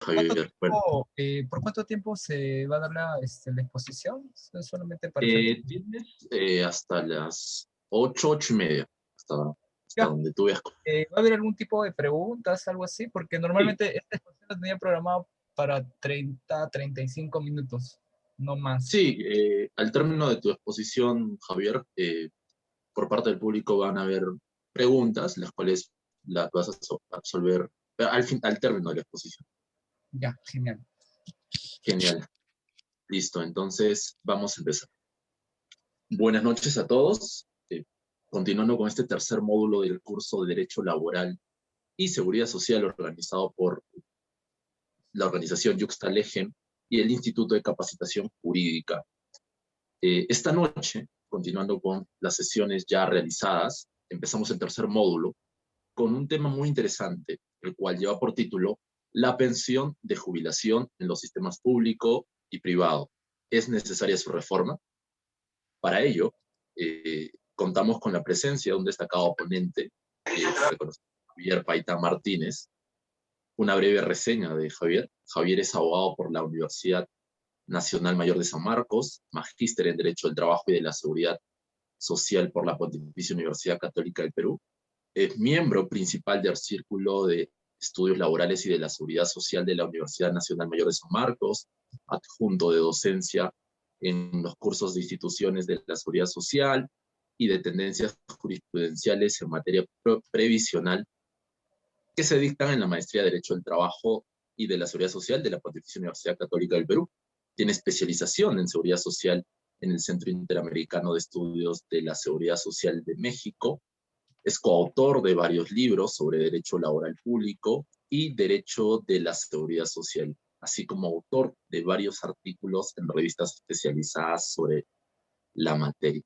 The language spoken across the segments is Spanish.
Javier. Bueno, ¿Por cuánto tiempo se va a dar la exposición? ¿Es solamente para efectos? tienes hasta las 8, 8:30, hasta Ya, donde tú veas. ¿va a haber algún tipo de preguntas, algo así? Porque Sí, normalmente esta exposición la tenía programada para 35 minutos, no más. sí, al término de tu exposición, Javier, por parte del público van a haber preguntas, las cuales las vas a absolver al término de la exposición. Ya, genial. Genial, listo, entonces vamos a empezar. Buenas noches a todos. Continuando con este tercer módulo del curso de Derecho Laboral y Seguridad Social organizado por la organización Yuxta Legem y el Instituto de Capacitación Jurídica. Esta noche, continuando con las sesiones ya realizadas, empezamos el tercer módulo con un tema muy interesante, el cual lleva por título La pensión de jubilación en los sistemas público y privado. ¿Es necesaria su reforma? Para ello, contamos con la presencia de un destacado ponente, Javier Paita Martínez. Una breve reseña de Javier. Javier es abogado por la Universidad Nacional Mayor de San Marcos, magíster en Derecho del Trabajo y de la Seguridad Social por la Pontificia Universidad Católica del Perú. Es miembro principal del Círculo de Estudios Laborales y de la Seguridad Social de la Universidad Nacional Mayor de San Marcos, adjunto de docencia en los cursos de instituciones de la seguridad social y de tendencias jurisprudenciales en materia previsional que se dictan en la Maestría de Derecho del Trabajo y de la Seguridad Social de la Pontificia Universidad Católica del Perú. Tiene especialización en Seguridad Social en el Centro Interamericano de Estudios de la Seguridad Social de México. Es coautor de varios libros sobre derecho laboral público y derecho de la seguridad social, así como autor de varios artículos en revistas especializadas sobre la materia.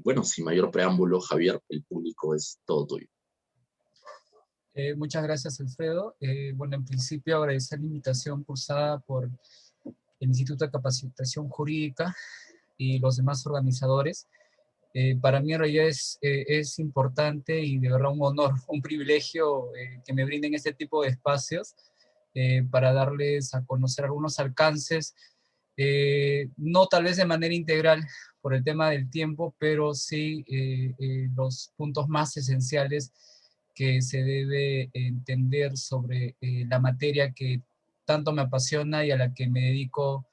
Bueno, sin mayor preámbulo, Javier, el público es todo tuyo. Muchas gracias, Alfredo. Bueno, en principio agradecer la invitación cursada por el Instituto de Capacitación Jurídica y los demás organizadores. Para mí en realidad es importante y de verdad un honor, un privilegio que me brinden este tipo de espacios para darles a conocer algunos alcances, no tal vez de manera integral por el tema del tiempo, pero sí los puntos más esenciales que se debe entender sobre la materia que tanto me apasiona y a la que me dedico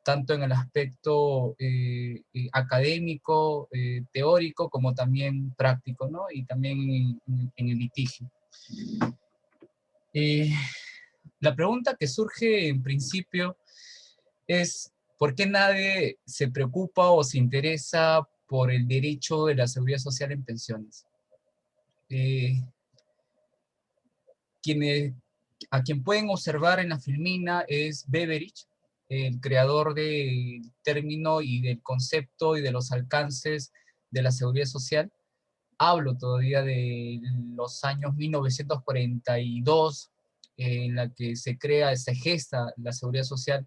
tanto en el aspecto académico, teórico, como también práctico, ¿no? Y también en el litigio. Eh, la pregunta que surge en principio es, ¿por qué nadie se preocupa o se interesa por el derecho de la seguridad social en pensiones? Eh, quienes, a quien pueden observar en la filmina es Beveridge, el creador del término y del concepto y de los alcances de la seguridad social. Hablo todavía de los años 1942, en la que se gesta la seguridad social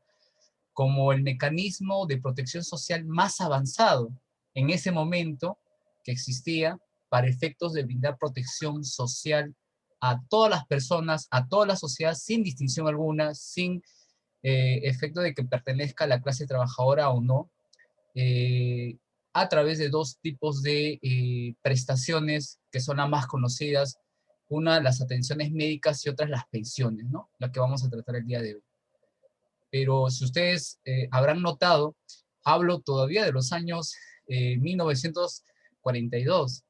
como el mecanismo de protección social más avanzado en ese momento que existía para efectos de brindar protección social a todas las personas, a toda la sociedad, sin distinción alguna, sin efecto de que pertenezca a la clase trabajadora o no, eh, a través de dos tipos de prestaciones que son las más conocidas, una las atenciones médicas y otras las pensiones, ¿no? La que vamos a tratar el día de hoy. Pero si ustedes habrán notado, hablo todavía de los años 1942.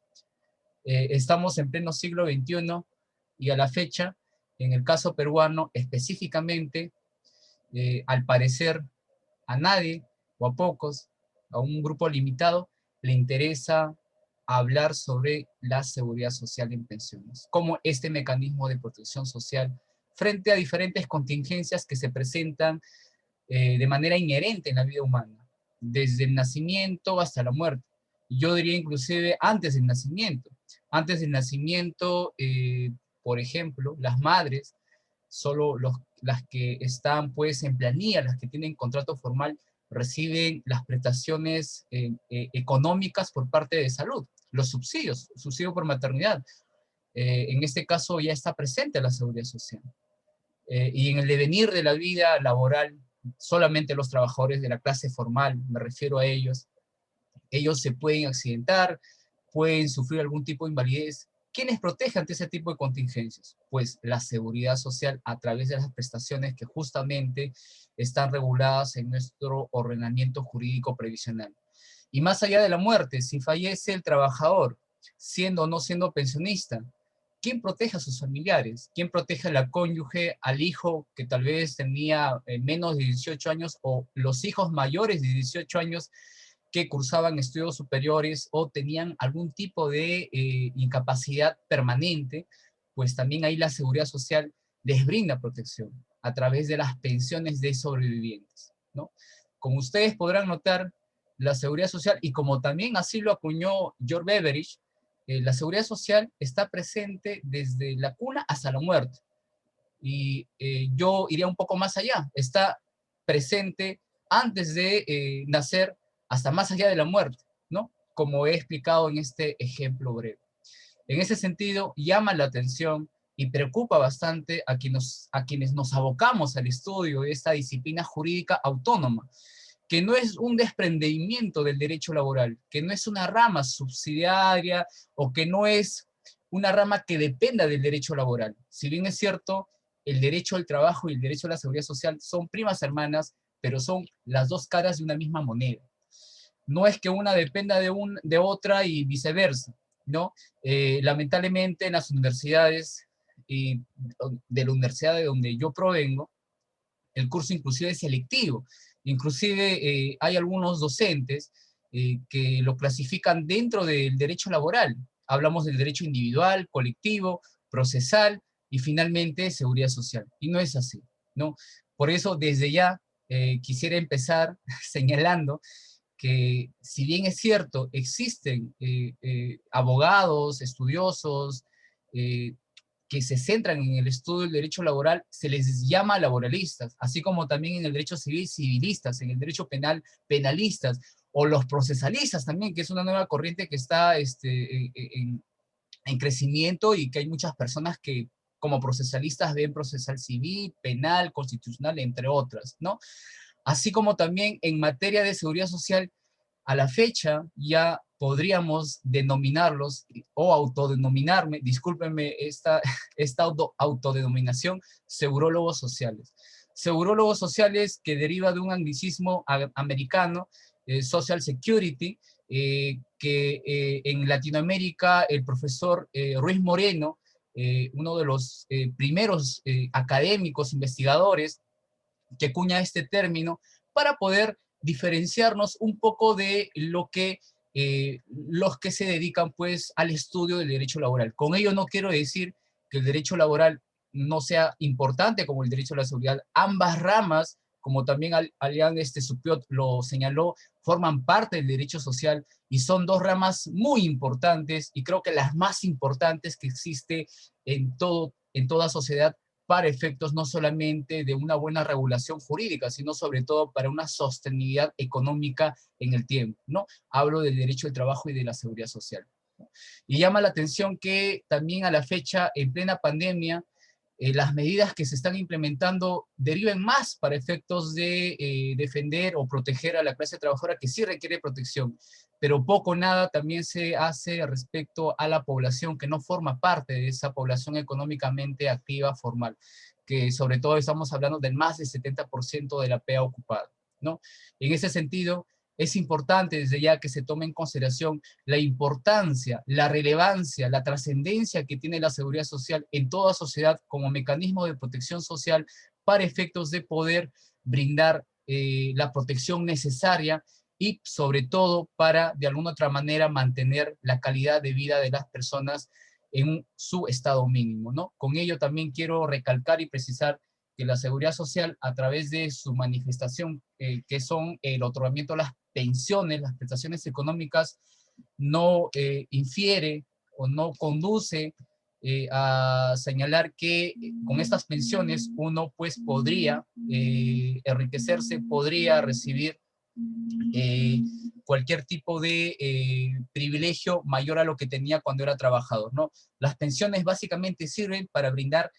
Estamos en pleno siglo XXI y a la fecha, en el caso peruano específicamente, al parecer a nadie o a pocos, a un grupo limitado, le interesa hablar sobre la seguridad social en pensiones, como este mecanismo de protección social frente a diferentes contingencias que se presentan de manera inherente en la vida humana, desde el nacimiento hasta la muerte. Yo diría inclusive antes del nacimiento. Antes del nacimiento, por ejemplo, las madres, solo las que están pues en planilla, las que tienen contrato formal, reciben las prestaciones económicas por parte de salud, los subsidios, subsidio por maternidad. En este caso ya está presente la seguridad social. y en el devenir de la vida laboral, solamente los trabajadores de la clase formal, me refiero a ellos se pueden accidentar, pueden sufrir algún tipo de invalidez. ¿Quiénes protegen ante ese tipo de contingencias? Pues la seguridad social a través de las prestaciones que justamente están reguladas en nuestro ordenamiento jurídico previsional. Y más allá de la muerte, si fallece el trabajador, siendo o no siendo pensionista, ¿quién protege a sus familiares? ¿Quién protege a la cónyuge, al hijo que tal vez tenía menos de 18 años o los hijos mayores de 18 años que cursaban estudios superiores o tenían algún tipo de incapacidad permanente? Pues también ahí la seguridad social les brinda protección a través de las pensiones de sobrevivientes, ¿no? Como ustedes podrán notar, la seguridad social, y como también así lo acuñó George Beveridge, la seguridad social está presente desde la cuna hasta la muerte. Y yo iría un poco más allá, está presente antes de nacer hasta más allá de la muerte, ¿no? Como he explicado en este ejemplo breve. En ese sentido, llama la atención y preocupa bastante a quienes nos abocamos al estudio de esta disciplina jurídica autónoma, que no es un desprendimiento del derecho laboral, que no es una rama subsidiaria o que no es una rama que dependa del derecho laboral. Si bien es cierto, el derecho al trabajo y el derecho a la seguridad social son primas hermanas, pero son las dos caras de una misma moneda. No es que una dependa de otra y viceversa, ¿no? Lamentablemente en las universidades, y de la universidad de donde yo provengo, el curso inclusive es selectivo. Inclusive hay algunos docentes que lo clasifican dentro del derecho laboral. Hablamos del derecho individual, colectivo, procesal y finalmente seguridad social. Y no es así, ¿no? Por eso desde ya quisiera empezar señalando que si bien es cierto, existen abogados, estudiosos, eh, que se centran en el estudio del derecho laboral, se les llama laboralistas, así como también en el derecho civil, civilistas, en el derecho penal, penalistas, o los procesalistas también, que es una nueva corriente que está en crecimiento y que hay muchas personas que como procesalistas ven procesal civil, penal, constitucional, entre otras, ¿no? Así como también en materia de seguridad social, a la fecha ya podríamos denominarlos o autodenominarme, discúlpenme esta autodenominación, segurólogos sociales. Segurólogos sociales que deriva de un anglicismo americano, Social Security, que en Latinoamérica el profesor Ruiz Moreno, uno de los primeros académicos investigadores que acuña este término para poder diferenciarnos un poco de lo que los que se dedican pues al estudio del derecho laboral. Con ello no quiero decir que el derecho laboral no sea importante como el derecho a la seguridad. Ambas ramas, como también Alian Supiot lo señaló, forman parte del derecho social y son dos ramas muy importantes y creo que las más importantes que existe en toda sociedad para efectos no solamente de una buena regulación jurídica, sino sobre todo para una sostenibilidad económica en el tiempo, ¿no? Hablo del derecho al trabajo y de la seguridad social, ¿no? Y llama la atención que también a la fecha, en plena pandemia, las medidas que se están implementando deriven más para efectos de defender o proteger a la clase trabajadora que sí requiere protección, pero poco o nada también se hace respecto a la población que no forma parte de esa población económicamente activa formal, que sobre todo estamos hablando del más del 70% de la PEA ocupada, ¿no? En ese sentido, es importante desde ya que se tome en consideración la importancia, la relevancia, la trascendencia que tiene la seguridad social en toda sociedad como mecanismo de protección social para efectos de poder brindar la protección necesaria y sobre todo para de alguna otra manera mantener la calidad de vida de las personas en su estado mínimo, ¿no? Con ello también quiero recalcar y precisar que la seguridad social, a través de su manifestación, que son el otorgamiento de las pensiones, las prestaciones económicas, no infiere o no conduce a señalar que con estas pensiones uno pues podría enriquecerse, podría recibir eh, cualquier tipo de privilegio mayor a lo que tenía cuando era trabajador, ¿no? Las pensiones básicamente sirven para brindar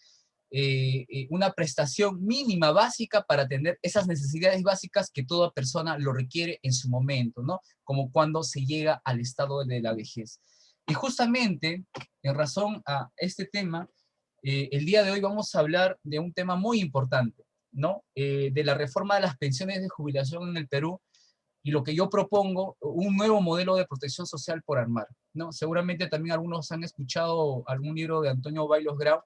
una prestación mínima básica para atender esas necesidades básicas que toda persona lo requiere en su momento, ¿no? Como cuando se llega al estado de la vejez. Y justamente, en razón a este tema, el día de hoy vamos a hablar de un tema muy importante, ¿no? De la reforma de las pensiones de jubilación en el Perú, y lo que yo propongo, un nuevo modelo de protección social por armar, ¿no? Seguramente también algunos han escuchado algún libro de Antonio Bailos Grau,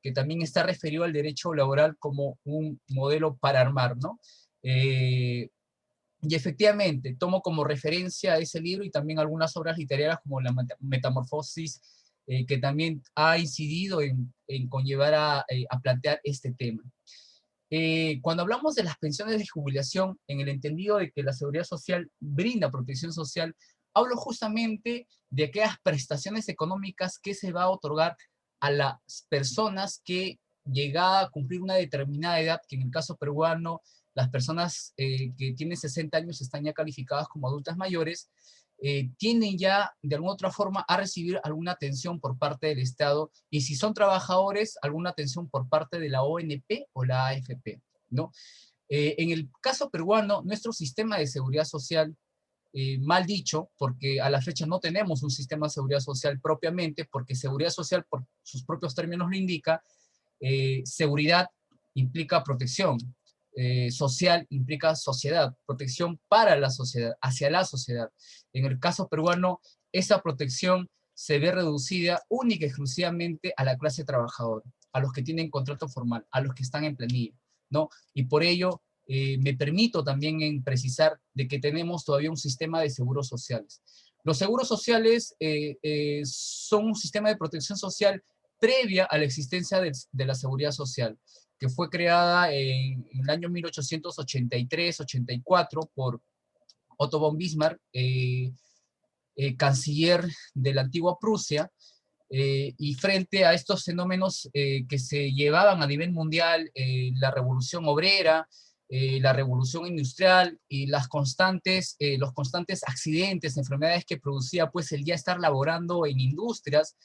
que también está referido al derecho laboral como un modelo para armar, ¿no? Y efectivamente, tomo como referencia ese libro y también algunas obras literarias como La Metamorfosis, que también ha incidido en conllevar a plantear este tema. Cuando hablamos de las pensiones de jubilación, en el entendido de que la seguridad social brinda protección social, hablo justamente de aquellas prestaciones económicas que se va a otorgar a las personas que, llegada a cumplir una determinada edad, que en el caso peruano, las personas que tienen 60 años están ya calificadas como adultas mayores, tienen ya de alguna otra forma a recibir alguna atención por parte del Estado, y si son trabajadores, alguna atención por parte de la ONP o la AFP, ¿no? En el caso peruano, nuestro sistema de seguridad social, mal dicho, porque a la fecha no tenemos un sistema de seguridad social propiamente, porque seguridad social, por sus propios términos lo indica, seguridad implica protección, social implica sociedad, protección para la sociedad, hacia la sociedad. En el caso peruano, esa protección se ve reducida única y exclusivamente a la clase trabajadora, a los que tienen contrato formal, a los que están en planilla, ¿no? Y por ello, me permito también en precisar de que tenemos todavía un sistema de seguros sociales. Los seguros sociales son un sistema de protección social previa a la existencia de la seguridad social, que fue creada en el año 1883-84 por Otto von Bismarck, canciller de la antigua Prusia, y frente a estos fenómenos que se llevaban a nivel mundial, la revolución obrera, la revolución industrial y los constantes accidentes, enfermedades que producía pues el ya estar laborando en industrias,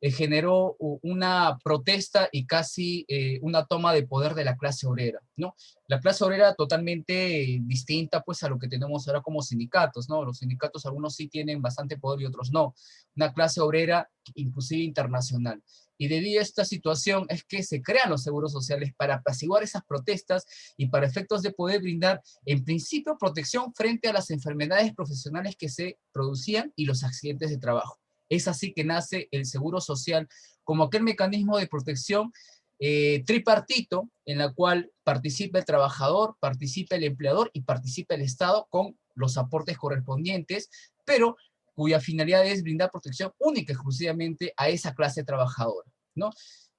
generó una protesta y casi una toma de poder de la clase obrera, ¿no? La clase obrera totalmente distinta pues a lo que tenemos ahora como sindicatos, ¿no? Los sindicatos, algunos sí tienen bastante poder y otros no. Una clase obrera inclusive internacional. Y debido a esta situación es que se crean los seguros sociales para apaciguar esas protestas y para efectos de poder brindar, en principio, protección frente a las enfermedades profesionales que se producían y los accidentes de trabajo. Es así que nace el seguro social como aquel mecanismo de protección tripartito en la cual participa el trabajador, participa el empleador y participa el Estado con los aportes correspondientes, pero cuya finalidad es brindar protección única y exclusivamente a esa clase trabajadora, ¿no?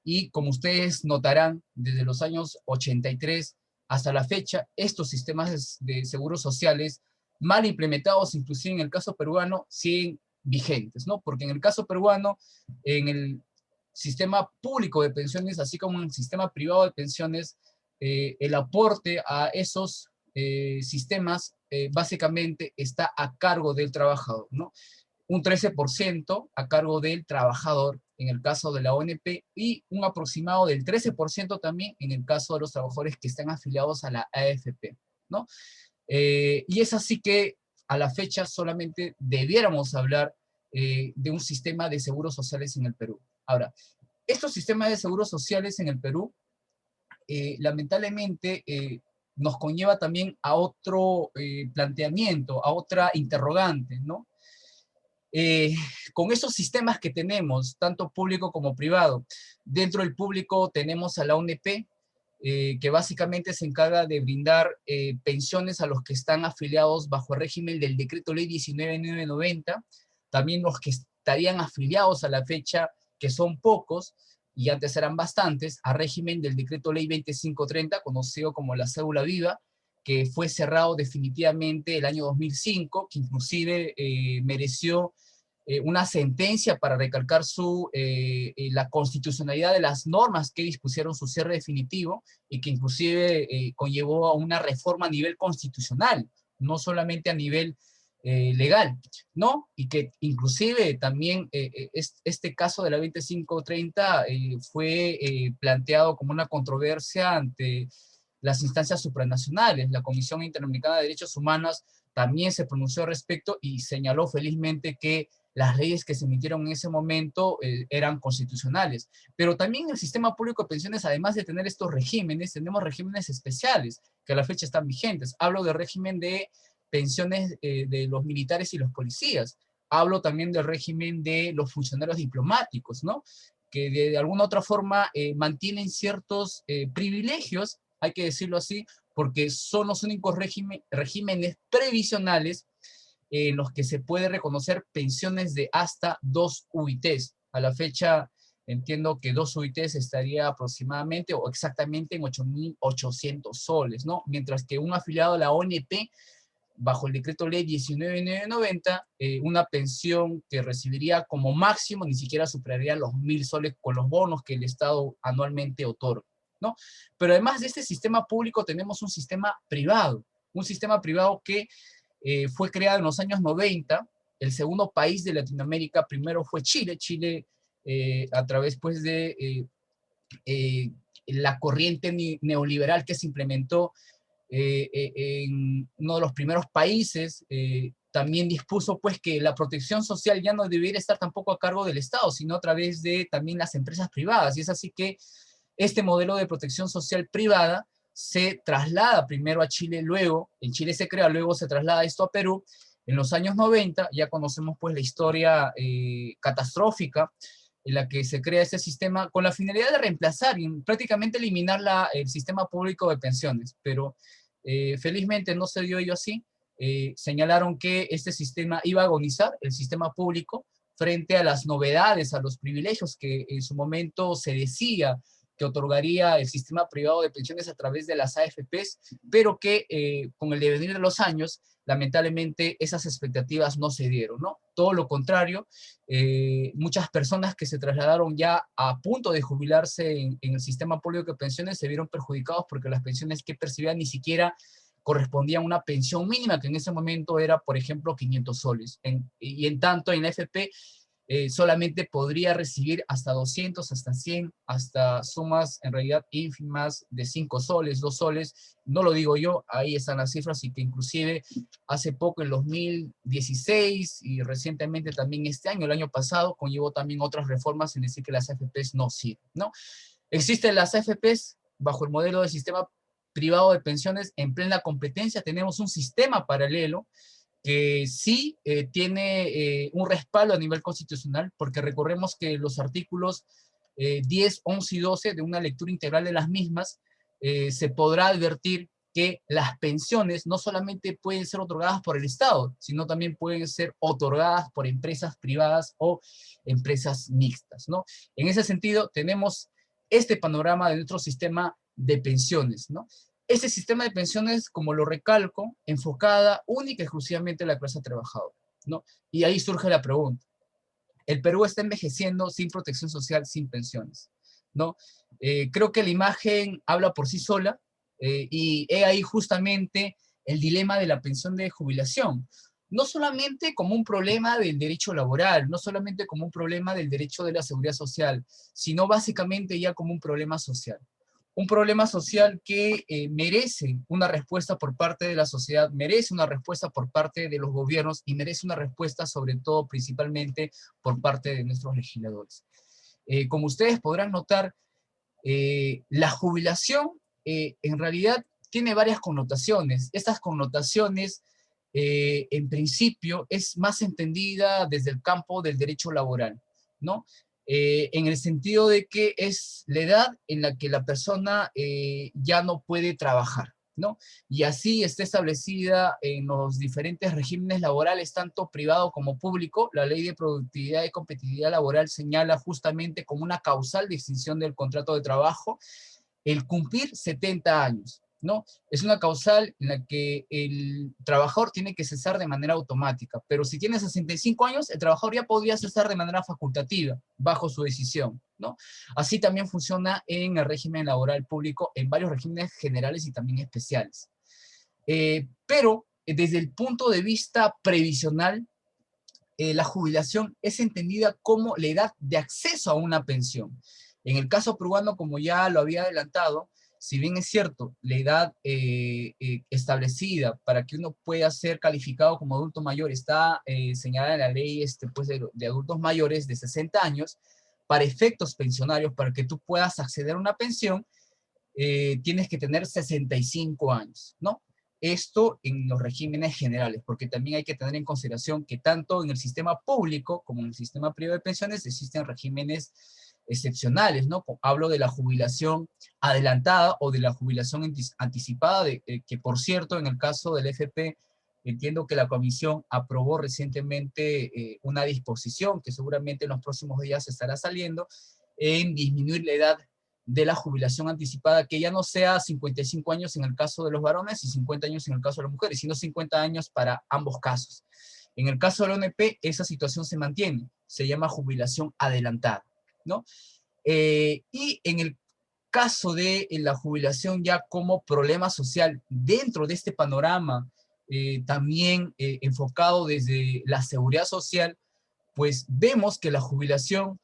Y como ustedes notarán, desde los años 83 hasta la fecha, estos sistemas de seguros sociales, mal implementados, inclusive en el caso peruano, siguen vigentes, ¿no? Porque en el caso peruano, en el sistema público de pensiones, así como en el sistema privado de pensiones, el aporte a esos sistemas básicamente está a cargo del trabajador, ¿no? Un 13% a cargo del trabajador en el caso de la ONP y un aproximado del 13% también en el caso de los trabajadores que están afiliados a la AFP, ¿no? Y es así que a la fecha solamente debiéramos hablar de un sistema de seguros sociales en el Perú. Ahora, estos sistemas de seguros sociales en el Perú, lamentablemente, nos conlleva también a otro planteamiento, a otra interrogante, ¿no? Con esos sistemas que tenemos, tanto público como privado, dentro del público tenemos a la ONP, que básicamente se encarga de brindar pensiones a los que están afiliados bajo el régimen del Decreto Ley 19.990, también los que estarían afiliados a la fecha, que son pocos, y antes eran bastantes, a régimen del Decreto Ley 2530, conocido como la cédula viva, que fue cerrado definitivamente el año 2005, que inclusive mereció una sentencia para recalcar la constitucionalidad de las normas que dispusieron su cierre definitivo y que inclusive conllevó a una reforma a nivel constitucional, no solamente a nivel legal, ¿no? Y que inclusive también este caso de la 2530 fue planteado como una controversia ante las instancias supranacionales. La Comisión Interamericana de Derechos Humanos también se pronunció al respecto y señaló felizmente que las leyes que se emitieron en ese momento eran constitucionales. Pero también el sistema público de pensiones, además de tener estos regímenes, tenemos regímenes especiales que a la fecha están vigentes. Hablo del régimen de pensiones de los militares y los policías. Hablo también del régimen de los funcionarios diplomáticos, ¿no? Que de alguna otra forma mantienen ciertos privilegios, hay que decirlo así, porque son los únicos regímenes previsionales en los que se puede reconocer pensiones de hasta 2 UITs. A la fecha entiendo que 2 UITs estaría aproximadamente o exactamente en 8.800 soles, ¿no? Mientras que un afiliado a la ONP, bajo el decreto ley 19.990, una pensión que recibiría como máximo ni siquiera superaría los 1.000 soles con los bonos que el Estado anualmente otorga, ¿no? Pero además de este sistema público tenemos un sistema privado que fue creado en los años 90, el segundo país de Latinoamérica, primero fue Chile, a través pues la corriente neoliberal que se implementó en uno de los primeros países, también dispuso pues que la protección social ya no debiera estar tampoco a cargo del Estado, sino a través de también las empresas privadas, y es así que este modelo de protección social privada se traslada primero a Chile, luego, en Chile se crea, luego se traslada esto a Perú. En los años 90, ya conocemos pues la historia catastrófica en la que se crea este sistema con la finalidad de reemplazar y prácticamente eliminar el sistema público de pensiones, pero felizmente no se dio ello así. Señalaron que este sistema iba a agonizar, el sistema público, frente a las novedades, a los privilegios que en su momento se decía que otorgaría el sistema privado de pensiones a través de las AFPs, pero que con el devenir de los años, lamentablemente esas expectativas no se dieron, ¿no? Todo lo contrario, muchas personas que se trasladaron ya a punto de jubilarse en el sistema público de pensiones se vieron perjudicados porque las pensiones que percibían ni siquiera correspondían a una pensión mínima, que en ese momento era, por ejemplo, 500 soles. Y en tanto, en la AFP solamente podría recibir hasta 200, hasta 100, hasta sumas en realidad ínfimas de 5 soles, 2 soles, no lo digo yo, ahí están las cifras, y que inclusive hace poco, en 2016, y recientemente también este año, el año pasado, conllevó también otras reformas en decir que las AFPs no sirven, ¿no? Existen las AFPs bajo el modelo de sistema privado de pensiones en plena competencia, tenemos un sistema paralelo que sí tiene un respaldo a nivel constitucional, porque recordemos que los artículos 10, 11 y 12 de una lectura integral de las mismas, se podrá advertir que las pensiones no solamente pueden ser otorgadas por el Estado, sino también pueden ser otorgadas por empresas privadas o empresas mixtas, ¿no? En ese sentido, tenemos este panorama de nuestro sistema de pensiones, ¿no? Ese sistema de pensiones, como lo recalco, enfocada única y exclusivamente a la clase trabajadora, ¿no? Y ahí surge la pregunta. El Perú está envejeciendo sin protección social, sin pensiones, ¿no? Creo que la imagen habla por sí sola, y he ahí justamente el dilema de la pensión de jubilación. No solamente como un problema del derecho laboral, no solamente como un problema del derecho de la seguridad social, sino básicamente ya como un problema social. Un problema social que merece una respuesta por parte de la sociedad, merece una respuesta por parte de los gobiernos y merece una respuesta sobre todo principalmente por parte de nuestros legisladores. Como ustedes podrán notar, la jubilación en realidad tiene varias connotaciones. Estas connotaciones en principio es más entendida desde el campo del derecho laboral, ¿no? En el sentido de que es la edad en la que la persona ya no puede trabajar, ¿no? Y así está establecida en los diferentes regímenes laborales, tanto privado como público. La Ley de Productividad y Competitividad Laboral señala justamente como una causal de extinción del contrato de trabajo el cumplir 70 años, ¿no? Es una causal en la que el trabajador tiene que cesar de manera automática, pero si tiene 65 años, el trabajador ya podría cesar de manera facultativa, bajo su decisión, ¿no? Así también funciona en el régimen laboral público, en varios regímenes generales y también especiales. Pero desde el punto de vista previsional, la jubilación es entendida como la edad de acceso a una pensión. En el caso peruano, como ya lo había adelantado, si bien es cierto, la edad establecida para que uno pueda ser calificado como adulto mayor está señalada en la ley pues de adultos mayores de 60 años, para efectos pensionarios, para que tú puedas acceder a una pensión, tienes que tener 65 años, ¿no? Esto en los regímenes generales, porque también hay que tener en consideración que tanto en el sistema público como en el sistema privado de pensiones existen regímenes excepcionales, ¿no? Hablo de la jubilación adelantada o de la jubilación anticipada, que por cierto, en el caso del FP, entiendo que la Comisión aprobó recientemente una disposición que seguramente en los próximos días estará saliendo en disminuir la edad de la jubilación anticipada, que ya no sea 55 años en el caso de los varones y 50 años en el caso de las mujeres, sino 50 años para ambos casos. En el caso de la ONP, esa situación se mantiene, se llama jubilación adelantada, ¿no? Y en el caso de la jubilación ya como problema social, dentro de este panorama, también enfocado desde la seguridad social, pues vemos que la jubilación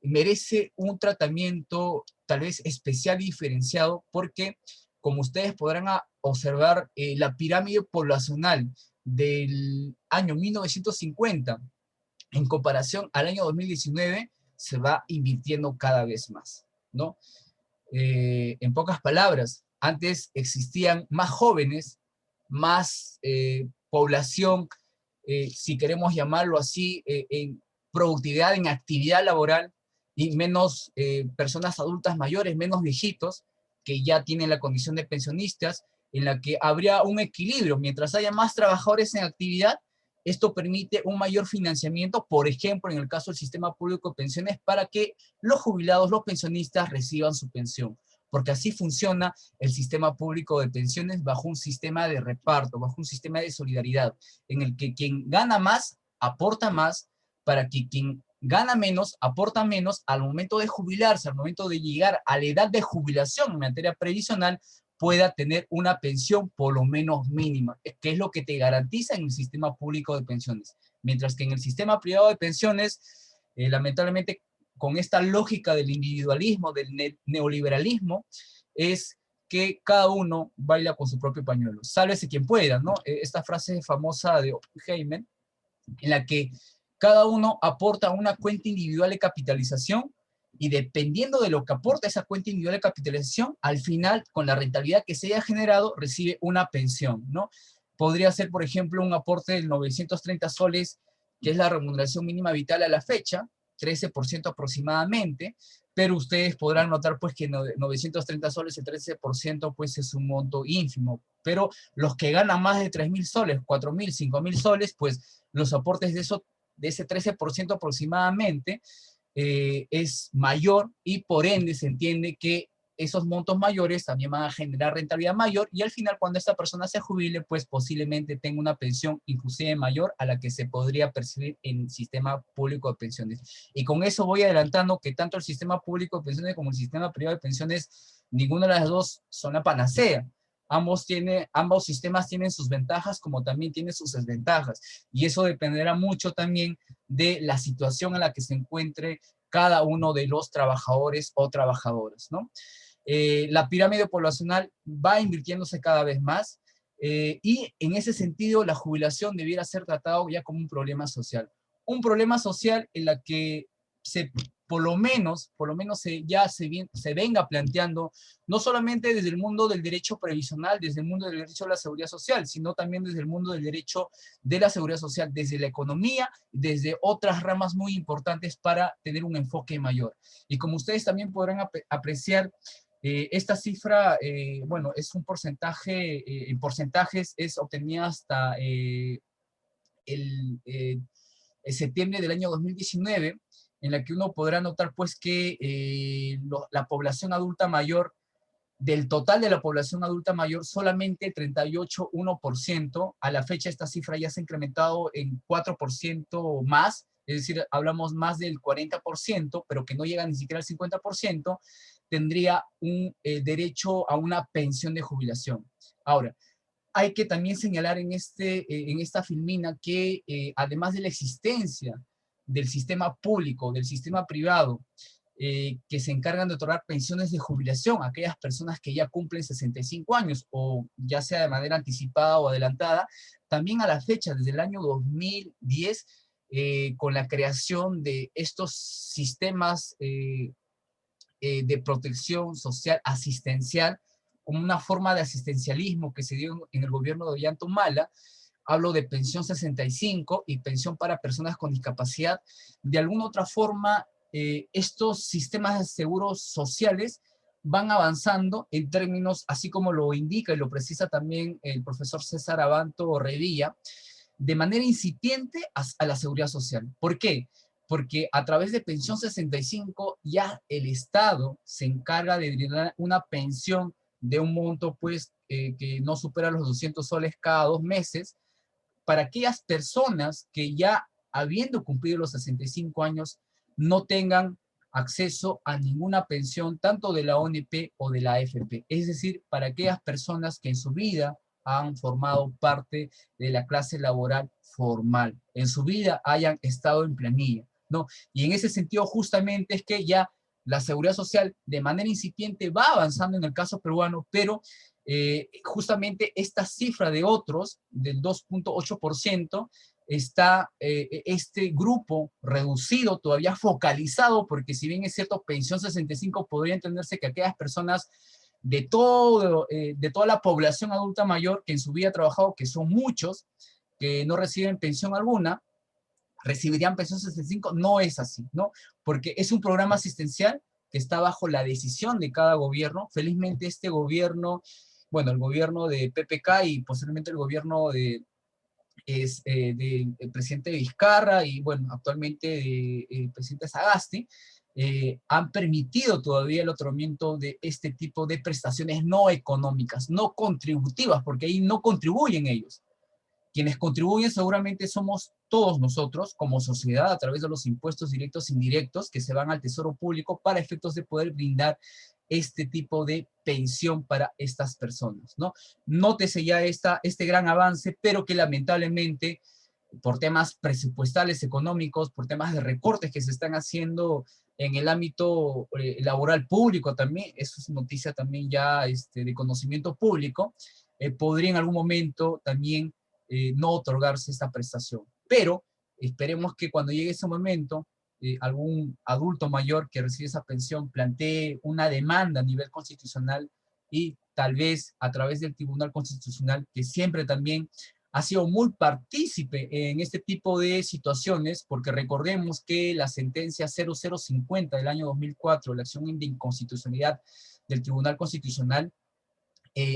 merece un tratamiento tal vez especial y diferenciado porque, como ustedes podrán observar, la pirámide poblacional del año 1950 en comparación al año 2019 se va invirtiendo cada vez más, ¿no? En pocas palabras, antes existían más jóvenes, más población, si queremos llamarlo así, en productividad, en actividad laboral, y menos personas adultas mayores, menos viejitos, que ya tienen la condición de pensionistas, en la que habría un equilibrio. Mientras haya más trabajadores en actividad, esto permite un mayor financiamiento, por ejemplo, en el caso del sistema público de pensiones, para que los jubilados, los pensionistas reciban su pensión, porque así funciona el sistema público de pensiones bajo un sistema de reparto, bajo un sistema de solidaridad, en el que quien gana más aporta más, para que quien gana menos aporta menos al momento de jubilarse, al momento de llegar a la edad de jubilación en materia previsional, pueda tener una pensión por lo menos mínima, que es lo que te garantiza en el sistema público de pensiones. Mientras que en el sistema privado de pensiones, lamentablemente, con esta lógica del individualismo, del neoliberalismo, es que cada uno baila con su propio pañuelo. Sálvese quien pueda, ¿no? Esta frase famosa de Oppenheimer, en la que cada uno aporta una cuenta individual de capitalización y dependiendo de lo que aporta esa cuenta individual de capitalización, al final, con la rentabilidad que se haya generado, recibe una pensión, ¿no? Podría ser, por ejemplo, un aporte de 930 soles, que es la remuneración mínima vital a la fecha, 13% aproximadamente, pero ustedes podrán notar pues que 930 soles, el 13% pues es un monto ínfimo, pero los que ganan más de 3.000 soles, 4.000, 5.000 soles, pues los aportes de ese 13% aproximadamente es mayor y por ende se entiende que esos montos mayores también van a generar rentabilidad mayor y al final cuando esta persona se jubile, pues posiblemente tenga una pensión inclusive mayor a la que se podría percibir en el sistema público de pensiones. Y con eso voy adelantando que tanto el sistema público de pensiones como el sistema privado de pensiones, ninguna de las dos son la panacea. Ambos sistemas tienen sus ventajas como también tienen sus desventajas. Y eso dependerá mucho también de la situación en la que se encuentre cada uno de los trabajadores o trabajadoras, ¿no? La pirámide poblacional va invirtiéndose cada vez más y en ese sentido la jubilación debiera ser tratado ya como un problema social. Un problema social en la que por lo menos se venga planteando, no solamente desde el mundo del derecho previsional, desde el mundo del derecho a la seguridad social, sino también desde el mundo del derecho de la seguridad social, desde la economía, desde otras ramas muy importantes para tener un enfoque mayor. Y como ustedes también podrán apreciar, esta cifra, bueno, es un porcentaje, en porcentajes es obtenida hasta el septiembre del año 2019, en la que uno podrá notar pues que la población adulta mayor, del total de la población adulta mayor, solamente 38,1%, a la fecha esta cifra ya se ha incrementado en 4% más, es decir, hablamos más del 40%, pero que no llega ni siquiera al 50%, tendría un derecho a una pensión de jubilación. Ahora, hay que también señalar en esta filmina que además de la existencia del sistema público, del sistema privado, que se encargan de otorgar pensiones de jubilación a aquellas personas que ya cumplen 65 años, o ya sea de manera anticipada o adelantada, también a la fecha, desde el año 2010, con la creación de estos sistemas de protección social asistencial, como una forma de asistencialismo que se dio en el gobierno de Ollanta Humala. Hablo de pensión 65 y pensión para personas con discapacidad. De alguna otra forma, estos sistemas de seguros sociales van avanzando en términos, así como lo indica y lo precisa también el profesor César Abanto Revilla, de manera incipiente a la seguridad social. ¿Por qué? Porque a través de pensión 65 ya el Estado se encarga de brindar una pensión de un monto pues que no supera los 200 soles cada 2 meses para aquellas personas que ya habiendo cumplido los 65 años no tengan acceso a ninguna pensión, tanto de la ONP o de la AFP. Es decir, para aquellas personas que en su vida han formado parte de la clase laboral formal, en su vida hayan estado en planilla, ¿no? Y en ese sentido justamente es que ya la seguridad social de manera incipiente va avanzando en el caso peruano, pero justamente esta cifra de otros, del 2.8%, está este grupo reducido, todavía focalizado, porque si bien es cierto, pensión 65 podría entenderse que aquellas personas de toda la población adulta mayor que en su vida ha trabajado, que son muchos, que no reciben pensión alguna, recibirían pensión 65, no es así, ¿no? Porque es un programa asistencial que está bajo la decisión de cada gobierno. Felizmente este gobierno, bueno, el gobierno de PPK y posiblemente el gobierno del presidente Vizcarra y, bueno, actualmente del presidente Sagasti, han permitido todavía el otorgamiento de este tipo de prestaciones no económicas, no contributivas, porque ahí no contribuyen ellos. Quienes contribuyen seguramente somos todos nosotros como sociedad a través de los impuestos directos e indirectos que se van al tesoro público para efectos de poder brindar este tipo de pensión para estas personas, ¿no? Nótese ya este gran avance, pero que lamentablemente por temas presupuestales, económicos, por temas de recortes que se están haciendo en el ámbito laboral público también, eso es noticia también ya de conocimiento público, podría en algún momento también no otorgarse esta prestación. Pero esperemos que cuando llegue ese momento, algún adulto mayor que recibe esa pensión plantee una demanda a nivel constitucional y tal vez a través del Tribunal Constitucional, que siempre también ha sido muy partícipe en este tipo de situaciones, porque recordemos que la sentencia 0050 del año 2004, la acción de inconstitucionalidad del Tribunal Constitucional,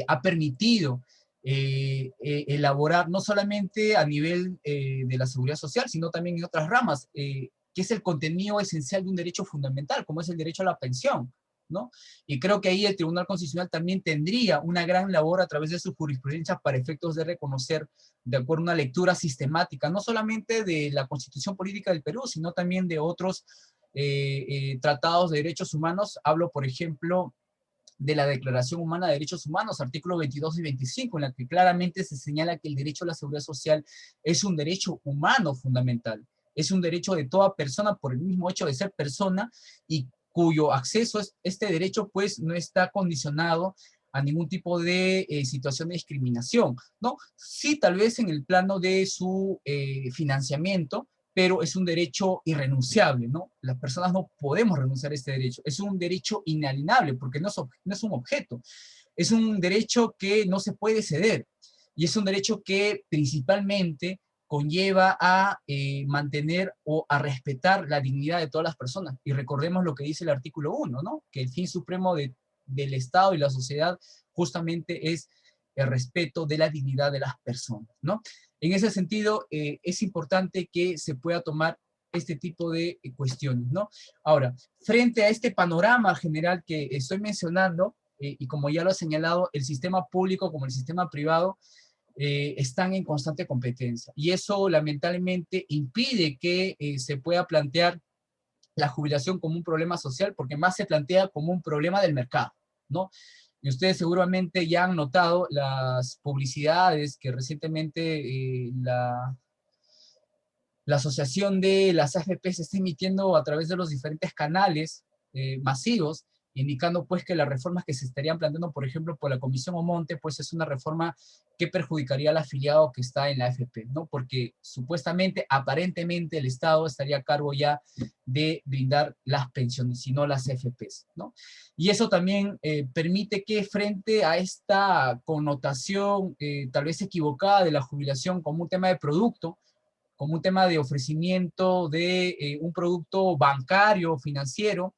ha permitido elaborar no solamente a nivel de la seguridad social, sino también en otras ramas, que es el contenido esencial de un derecho fundamental, como es el derecho a la pensión, ¿no? Y creo que ahí el Tribunal Constitucional también tendría una gran labor a través de su jurisprudencia para efectos de reconocer, de acuerdo a una lectura sistemática, no solamente de la Constitución Política del Perú, sino también de otros tratados de derechos humanos. Hablo, por ejemplo, de la Declaración Humana de Derechos Humanos, artículos 22 y 25, en la que claramente se señala que el derecho a la seguridad social es un derecho humano fundamental, es un derecho de toda persona por el mismo hecho de ser persona y cuyo acceso a este derecho pues no está condicionado a ningún tipo de situación de discriminación, ¿no? Sí, tal vez en el plano de su financiamiento, pero es un derecho irrenunciable, ¿no? Las personas no podemos renunciar a este derecho. Es un derecho inalienable porque no es un objeto. Es un derecho que no se puede ceder. Y es un derecho que principalmente conlleva a mantener o a respetar la dignidad de todas las personas. Y recordemos lo que dice el artículo 1, ¿no? Que el fin supremo del Estado y la sociedad justamente es el respeto de la dignidad de las personas, ¿no? En ese sentido, es importante que se pueda tomar este tipo de cuestiones, ¿no? Ahora, frente a este panorama general que estoy mencionando, y como ya lo he señalado, el sistema público como el sistema privado están en constante competencia. Y eso lamentablemente impide que se pueda plantear la jubilación como un problema social, porque más se plantea como un problema del mercado, ¿no? Y ustedes seguramente ya han notado las publicidades que recientemente la Asociación de las AFP se está emitiendo a través de los diferentes canales masivos, indicando pues que las reformas que se estarían planteando, por ejemplo, por la Comisión Omonte, pues es una reforma que perjudicaría al afiliado que está en la AFP, ¿no? Porque supuestamente, aparentemente, el Estado estaría a cargo ya de brindar las pensiones, y no las AFPs, ¿no? Y eso también permite que frente a esta connotación tal vez equivocada de la jubilación como un tema de producto, como un tema de ofrecimiento de un producto bancario, financiero,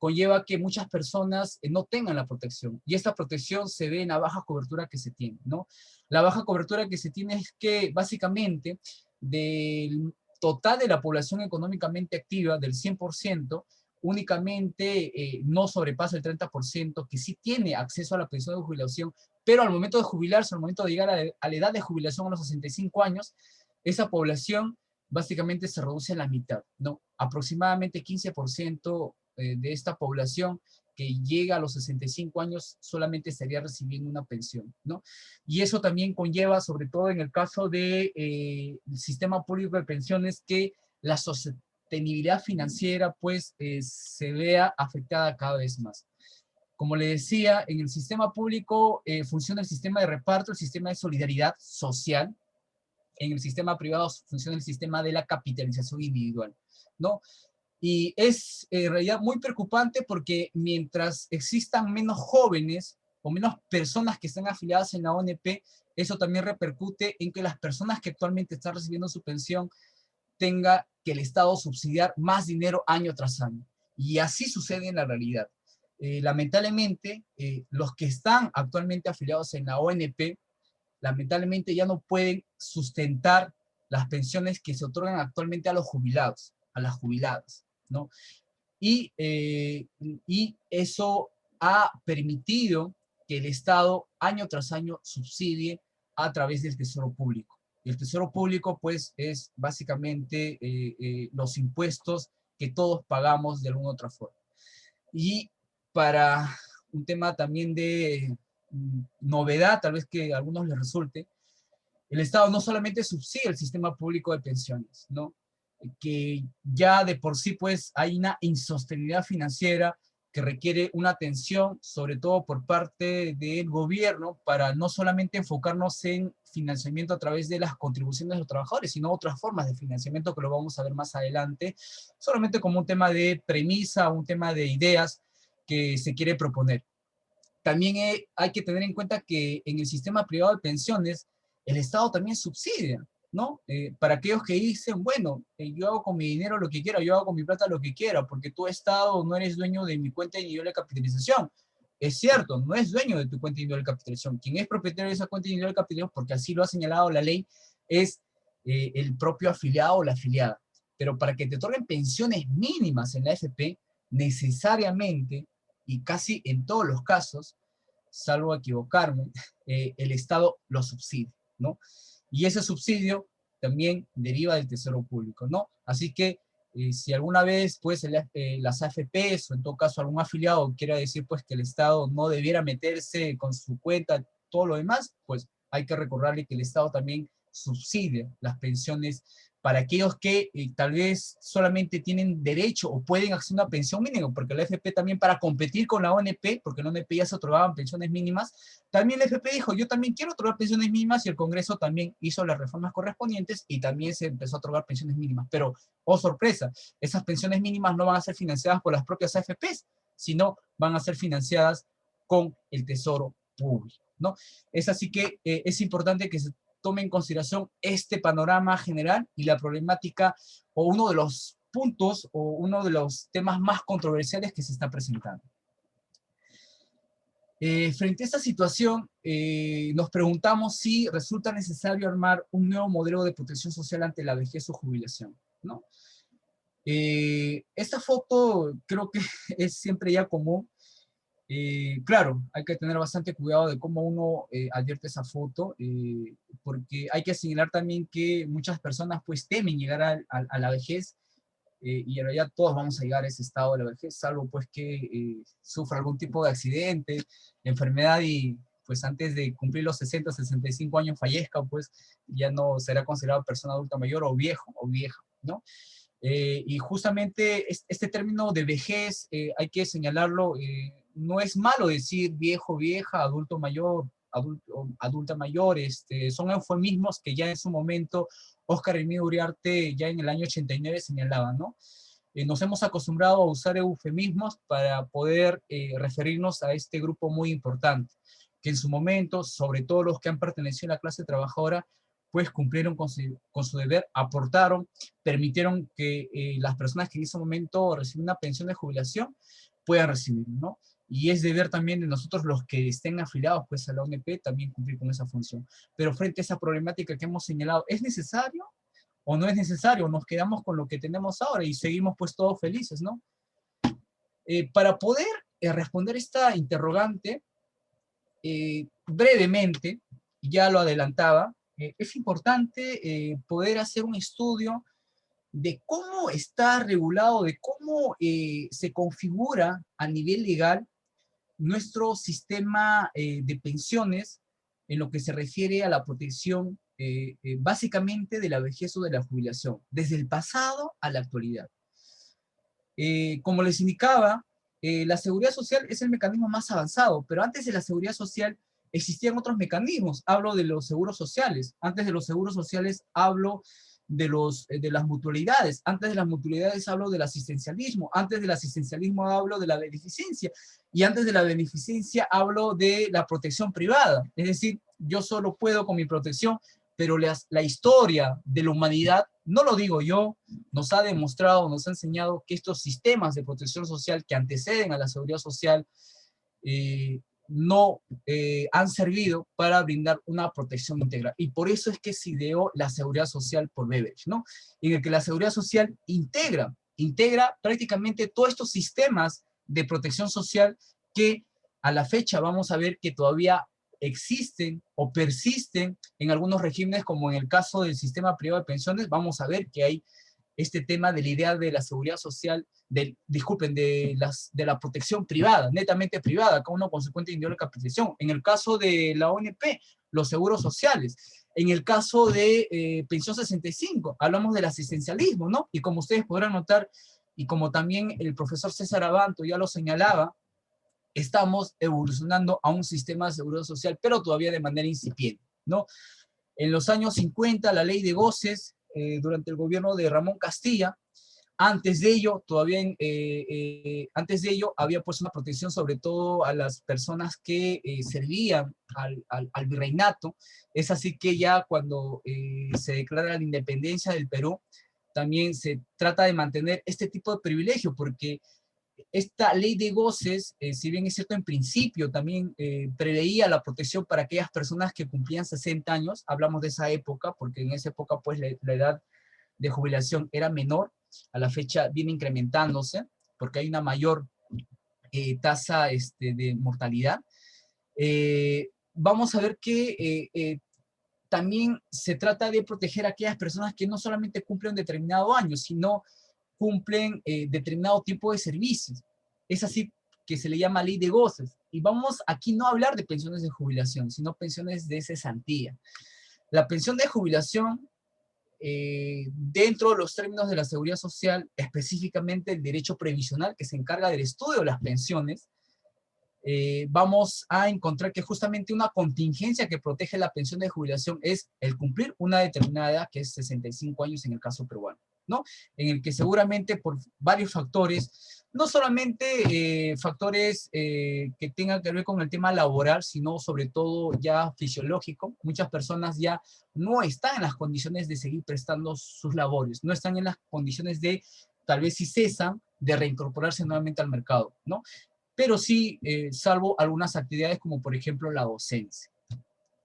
conlleva que muchas personas no tengan la protección. Y esta protección se ve en la baja cobertura que se tiene, ¿no? La baja cobertura que se tiene es que básicamente del total de la población económicamente activa, del 100%, únicamente no sobrepasa el 30% que sí tiene acceso a la pensión de jubilación, pero al momento de jubilarse, al momento de llegar a la edad de jubilación a los 65 años, esa población básicamente se reduce a la mitad, ¿no? Aproximadamente 15% de esta población que llega a los 65 años solamente estaría recibiendo una pensión, ¿no? Y eso también conlleva, sobre todo en el caso del sistema público de pensiones, que la sostenibilidad financiera pues se vea afectada cada vez más. Como le decía, en el sistema público funciona el sistema de reparto, el sistema de solidaridad social. En el sistema privado funciona el sistema de la capitalización individual, ¿no? Y es en realidad muy preocupante porque mientras existan menos jóvenes o menos personas que están afiliadas en la ONP, eso también repercute en que las personas que actualmente están recibiendo su pensión tenga que el Estado subsidiar más dinero año tras año. Y así sucede en la realidad. Lamentablemente, los que están actualmente afiliados en la ONP lamentablemente ya no pueden sustentar las pensiones que se otorgan actualmente a los jubilados, a las jubiladas, ¿no? Y eso ha permitido que el Estado año tras año subsidie a través del Tesoro Público. Y el Tesoro Público, pues, es básicamente los impuestos que todos pagamos de alguna otra forma. Y para un tema también de novedad, tal vez que a algunos les resulte, el Estado no solamente subsidia el sistema público de pensiones, ¿no? Que ya de por sí pues hay una insostenibilidad financiera que requiere una atención, sobre todo por parte del gobierno, para no solamente enfocarnos en financiamiento a través de las contribuciones de los trabajadores, sino otras formas de financiamiento que lo vamos a ver más adelante, solamente como un tema de premisa, un tema de ideas que se quiere proponer. También hay que tener en cuenta que en el sistema privado de pensiones, el Estado también subsidia, ¿no? Para aquellos que dicen, bueno, yo hago con mi dinero lo que quiera, yo hago con mi plata lo que quiera, porque tú, Estado, no eres dueño de mi cuenta individual de capitalización. Es cierto, no es dueño de tu cuenta individual de capitalización. Quien es propietario de esa cuenta individual de capitalización, porque así lo ha señalado la ley, es el propio afiliado o la afiliada. Pero para que te otorguen pensiones mínimas en la AFP, necesariamente, y casi en todos los casos, salvo equivocarme, el Estado lo subsidia, ¿no? Y ese subsidio también deriva del Tesoro Público, ¿no? Así que si alguna vez pues las AFPs o en todo caso algún afiliado quiera decir pues que el Estado no debiera meterse con su cuenta, todo lo demás, pues hay que recordarle que el Estado también subsidia las pensiones para aquellos que tal vez solamente tienen derecho o pueden acceder a una pensión mínima, porque la AFP también para competir con la ONP, porque en la ONP ya se otorgaban pensiones mínimas, también la AFP dijo, yo también quiero otorgar pensiones mínimas, y el Congreso también hizo las reformas correspondientes y también se empezó a otorgar pensiones mínimas. Pero, oh sorpresa, esas pensiones mínimas no van a ser financiadas por las propias AFPs, sino van a ser financiadas con el Tesoro Público, ¿no? Es así que es importante que se tome en consideración este panorama general y la problemática o uno de los puntos o uno de los temas más controversiales que se está presentando. Frente a esta situación, nos preguntamos si resulta necesario armar un nuevo modelo de protección social ante la vejez o jubilación, ¿no? Esta foto creo que es siempre ya común. Claro, hay que tener bastante cuidado de cómo uno advierte esa foto, porque hay que señalar también que muchas personas pues temen llegar a la vejez y en realidad todos vamos a llegar a ese estado de la vejez, salvo pues que sufra algún tipo de accidente, enfermedad y pues antes de cumplir los 60, 65 años fallezca, pues ya no será considerado persona adulta mayor o viejo o vieja, ¿no? Y justamente este término de vejez, hay que señalarlo, no es malo decir viejo, vieja, adulto mayor, adulta mayor, son eufemismos que ya en su momento Óscar Hermídio Uriarte ya en el año 89 señalaba, ¿no? Nos hemos acostumbrado a usar eufemismos para poder referirnos a este grupo muy importante, que en su momento, sobre todo los que han pertenecido a la clase trabajadora, pues cumplieron con su deber, aportaron, permitieron que las personas que en ese momento reciben una pensión de jubilación puedan recibir, ¿no? Y es deber también de nosotros los que estén afiliados pues a la ONP también cumplir con esa función. Pero frente a esa problemática que hemos señalado, ¿es necesario o no es necesario? Nos quedamos con lo que tenemos ahora y seguimos pues todos felices, ¿no? Para poder responder esta interrogante, brevemente, ya lo adelantaba, es importante poder hacer un estudio de cómo está regulado, de cómo se configura a nivel legal nuestro sistema de pensiones en lo que se refiere a la protección básicamente de la vejez o de la jubilación, desde el pasado a la actualidad. Como les indicaba, la seguridad social es el mecanismo más avanzado, pero antes de la seguridad social existían otros mecanismos. Hablo de los seguros sociales. Antes de los seguros sociales hablo de las mutualidades. Antes de las mutualidades hablo del asistencialismo. Antes del asistencialismo hablo de la beneficencia. Y antes de la beneficencia hablo de la protección privada. Es decir, yo solo puedo con mi protección, pero la historia de la humanidad, no lo digo yo, nos ha demostrado, nos ha enseñado que estos sistemas de protección social que anteceden a la seguridad social no han servido para brindar una protección integral. Y por eso es que se ideó la seguridad social por Beveridge, ¿no? En el que la seguridad social integra prácticamente todos estos sistemas de protección social que a la fecha vamos a ver que todavía existen o persisten en algunos regímenes, como en el caso del sistema privado de pensiones. Vamos a ver que hay este tema de la idea de la seguridad social, disculpen, de la protección privada, netamente privada, con una consecuente individual protección. En el caso de la ONP, los seguros sociales. En el caso de Pensión 65, hablamos del asistencialismo, ¿no? Y como ustedes podrán notar, y como también el profesor César Abanto ya lo señalaba, estamos evolucionando a un sistema de seguridad social, pero todavía de manera incipiente, ¿no? En los años 50, la ley de goces, durante el gobierno de Ramón Castilla, antes de ello, antes de ello, había pues una protección sobre todo a las personas que servían al virreinato. Es así que ya cuando se declara la independencia del Perú, también se trata de mantener este tipo de privilegio, porque esta ley de goces, si bien es cierto en principio, también preveía la protección para aquellas personas que cumplían 60 años, hablamos de esa época, porque en esa época pues la edad de jubilación era menor, a la fecha viene incrementándose, porque hay una mayor tasa de mortalidad. Vamos a ver que también se trata de proteger a aquellas personas que no solamente cumplen un determinado año, sino cumplen determinado tipo de servicios. Es así que se le llama ley de goces. Y vamos aquí no a hablar de pensiones de jubilación, sino pensiones de cesantía. La pensión de jubilación, dentro de los términos de la seguridad social, específicamente el derecho previsional que se encarga del estudio de las pensiones, vamos a encontrar que justamente una contingencia que protege la pensión de jubilación es el cumplir una determinada edad, que es 65 años en el caso peruano, ¿no? En el que seguramente por varios factores, no solamente factores que tengan que ver con el tema laboral, sino sobre todo ya fisiológico, muchas personas ya no están en las condiciones de seguir prestando sus labores, no están en las condiciones de, tal vez si cesan, de reincorporarse nuevamente al mercado, ¿no? Pero sí, salvo algunas actividades como por ejemplo la docencia,